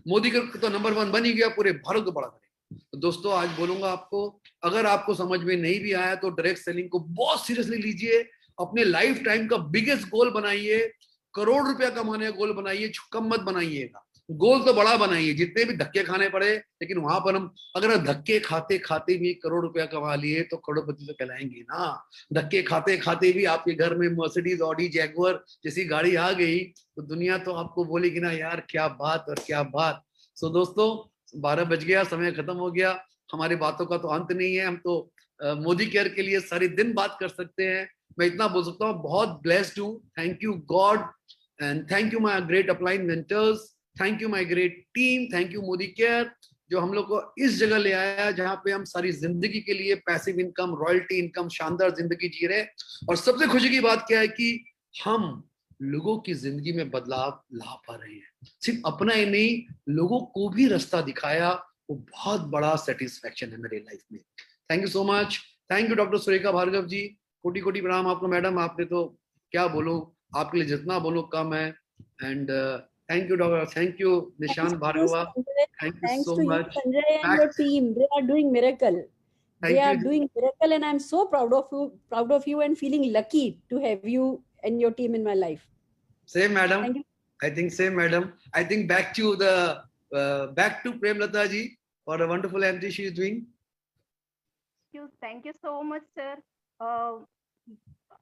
मोदी केयर तो नंबर 1 बन ही गया, पूरे भारत को बड़ा करे। तो दोस्तों, आज बोलूंगा आपको, अगर आपको समझ में नहीं भी आया तो डायरेक्ट सेलिंग को बहुत सीरियसली लीजिए। अपने लाइफ टाइम का बिगेस्ट गोल बनाइए, करोड़ रुपया कमाने का गोल बनाइए, कम मत बनाइएगा। गोल तो बड़ा बनाइए, जितने भी धक्के खाने पड़े, लेकिन वहां पर हम अगर धक्के खाते खाते भी करोड़ रुपया कमा लिए तो करोड़पति तो कहलाएंगे ना। धक्के खाते खाते भी आपके घर में मर्सिडीज, ऑडी, जैगुआर जैसी गाड़ी आ गई तो दुनिया तो आपको बोलेगी ना, यार क्या बात और क्या बात। सो दोस्तों, 12 बज गया, समय खत्म हो गया। हमारी बातों का तो अंत नहीं है। हम तो मोदी केयर के लिए सारे दिन बात कर सकते हैं। मैं इतना बोल सकता हूँ, बहुत ब्लेस्ड हूँ। Thank you God and thank you my great upline mentors, thank you my great team, thank you Modi care, जो हम लोग को इस जगह ले आया जहां पे हम सारी जिंदगी के लिए पैसिव इनकम, रॉयल्टी इनकम, शानदार जिंदगी जी रहे। और सबसे खुशी की बात क्या है कि हम लोगों की जिंदगी में बदलाव ला पा रहे हैं। सिर्फ अपना ही नहीं, लोगों को भी रास्ता दिखाया, वो बहुत बड़ा सेटिस्फैक्शन है मेरे लाइफ में। Thank you so much. Thank you doctor Surekha Bhargav ji, कोटि कोटि प्रणाम आपको मैडम। आपने तो क्या बोलूं, आपके लिए जितना बोलो कम है। And thank you doctor, thank you Nishant Bhargava, thank you so much. Sanjay and your team, they are doing miracle. They are doing miracle, and I'm so proud of you, and feeling lucky to have you and your team in my life. Same madam. I think same madam. I think back to Premlata ji for a wonderful MC she is doing. Thank you so much, sir.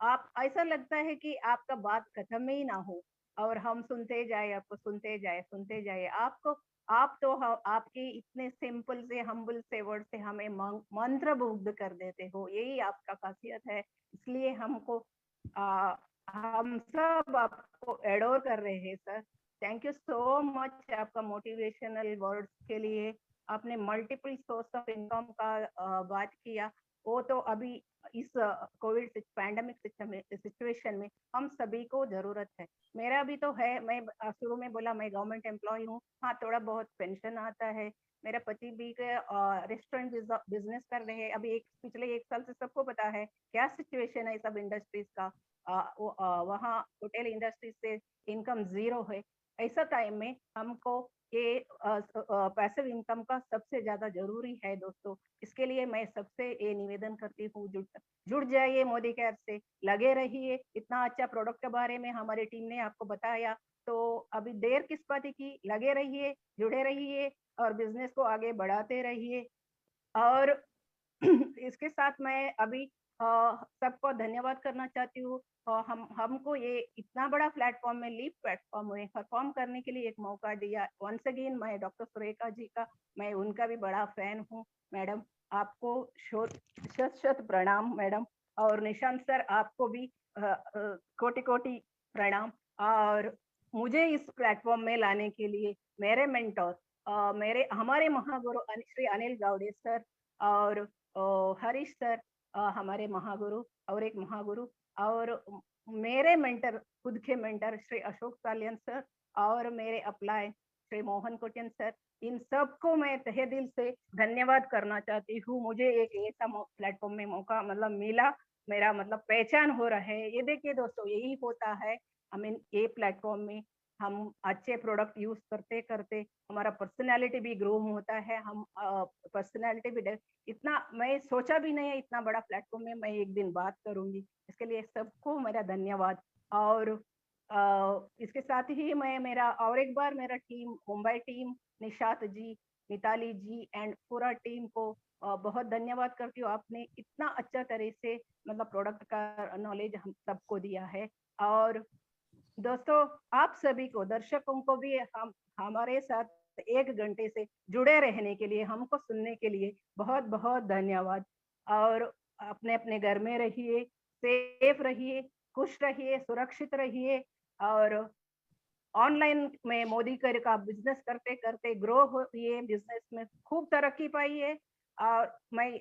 आप ऐसा लगता है कि आपका बात खत्म ही ना हो और हम सुनते जाए, आपको सुनते जाए। आप तो आपके इतने सिंपल से हम्बल से वर्ड से हमें मंत्रमुग्ध कर देते हो, यही आपका खासियत है। इसलिए हम सब आपको एडोर कर रहे हैं sir. Thank you so much आपका मोटिवेशनल वर्ड्स के लिए। आपने मल्टीपल सोर्स ऑफ इनकम का बात किया, वो तो अभी इस कोविड पैंडेमिक सिचुएशन में हम सभी को जरूरत है। मेरा भी तो है, मैं शुरू में बोला मैं गवर्नमेंट एम्प्लॉय हूँ, हाँ थोड़ा बहुत पेंशन आता है। मेरा पति भी रेस्टोरेंट बिजनेस कर रहे हैं। अभी पिछले 1 साल से सबको पता है क्या सिचुएशन है सब इंडस्ट्रीज का। वहाँ होटल इंडस्ट्रीज से इनकम जीरो है। ऐसा टाइम में हमको ये पैसिव इनकम का सबसे ज्यादा जरूरी है दोस्तों। इसके लिए मैं सबसे ये निवेदन करती हूँ, जुड़ जाइए मोदी केयर से, लगे रहिए। इतना अच्छा प्रोडक्ट के बारे में हमारी टीम ने आपको बताया, तो अभी देर किस बात की, लगे रहिए, जुड़े रहिए और बिजनेस को आगे बढ़ाते रहिए। और इसके साथ मैं अभी सबको धन्यवाद करना चाहती हूँ। हमको ये इतना बड़ा प्लेटफॉर्म में, लीव प्लेटफॉर्म में परफॉर्म करने के लिए एक मौका दिया। वंस अगेन मैं डॉक्टर सुरेखा जी का, मैं उनका भी बड़ा फैन हूँ। मैडम आपको शत शत प्रणाम मैडम, और निशांत सर आपको भी कोटि कोटि प्रणाम। और मुझे इस प्लेटफॉर्म में लाने के लिए मेरे मेंटोर, हमारे महागुरु श्री अनिल गावड़े सर और हरीश सर, हमारे महागुरु, और एक महागुरु, और मेरे मेंटर, खुद के मेंटर श्री अशोक सालियन सर, और मेरे अप्लाई श्री मोहन कोटियन सर, इन सबको मैं तहे दिल से धन्यवाद करना चाहती हूँ। मुझे एक ऐसा प्लेटफॉर्म में मौका मिला, मेरा पहचान हो रहा है। ये देखिए दोस्तों, यही होता है। ये प्लेटफॉर्म में हम अच्छे प्रोडक्ट यूज करते करते हमारा पर्सनालिटी भी ग्रो होता है। हम पर्सनालिटी भी इतना, मैं सोचा भी नहीं है इतना बड़ा प्लेटफॉर्म में मैं एक दिन बात करूंगी। इसके लिए सबको मेरा धन्यवाद। और इसके साथ ही मैं मेरा और एक बार मेरा team, Mumbai team, Nishat ji, Mitali ji and पूरा टीम को बहुत धन्यवाद करती हूँ। आपने इतना अच्छा तरह से प्रोडक्ट का नॉलेज हम सबको दिया है। और दोस्तों आप सभी को, दर्शकों को भी हम हमारे साथ 1 घंटे से जुड़े रहने के लिए, हमको सुनने के लिए बहुत बहुत धन्यवाद। और अपने अपने घर में रहिए, सेफ रहिए, खुश रहिए, सुरक्षित रहिए। और ऑनलाइन में मोदी केयर का बिजनेस करते करते ग्रो होइए, बिजनेस में खूब तरक्की पाइए। और मैं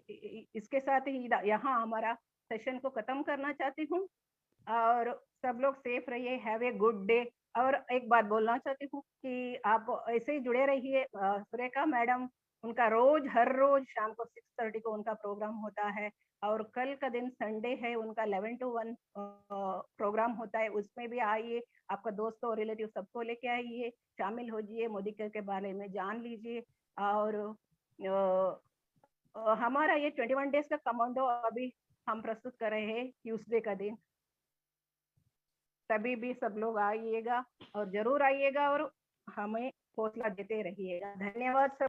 इसके साथ ही यहाँ हमारा सेशन को खत्म करना चाहती हूँ। और सब लोग सेफ रहिए, हैव ए गुड डे। और एक बात बोलना चाहती हूँ कि आप ऐसे ही जुड़े रहिए। सुरेखा मैडम, उनका हर रोज शाम को 6:30 को उनका प्रोग्राम होता है। और कल का दिन संडे है, उनका 11 to 1 प्रोग्राम होता है। उसमें भी आइए, आपका दोस्त और रिलेटिव सबको लेके आइए, शामिल हो जाइए, मोदी केयर के बारे में जान लीजिए। और हमारा ये 21 डेज का कमांडो अभी हम प्रस्तुत कर रहे हैं ट्यूसडे का दिन। तभी भी सब लोग आइएगा, और जरूर आइएगा, और हमें हौसला देते रहिएगा। धन्यवाद सब।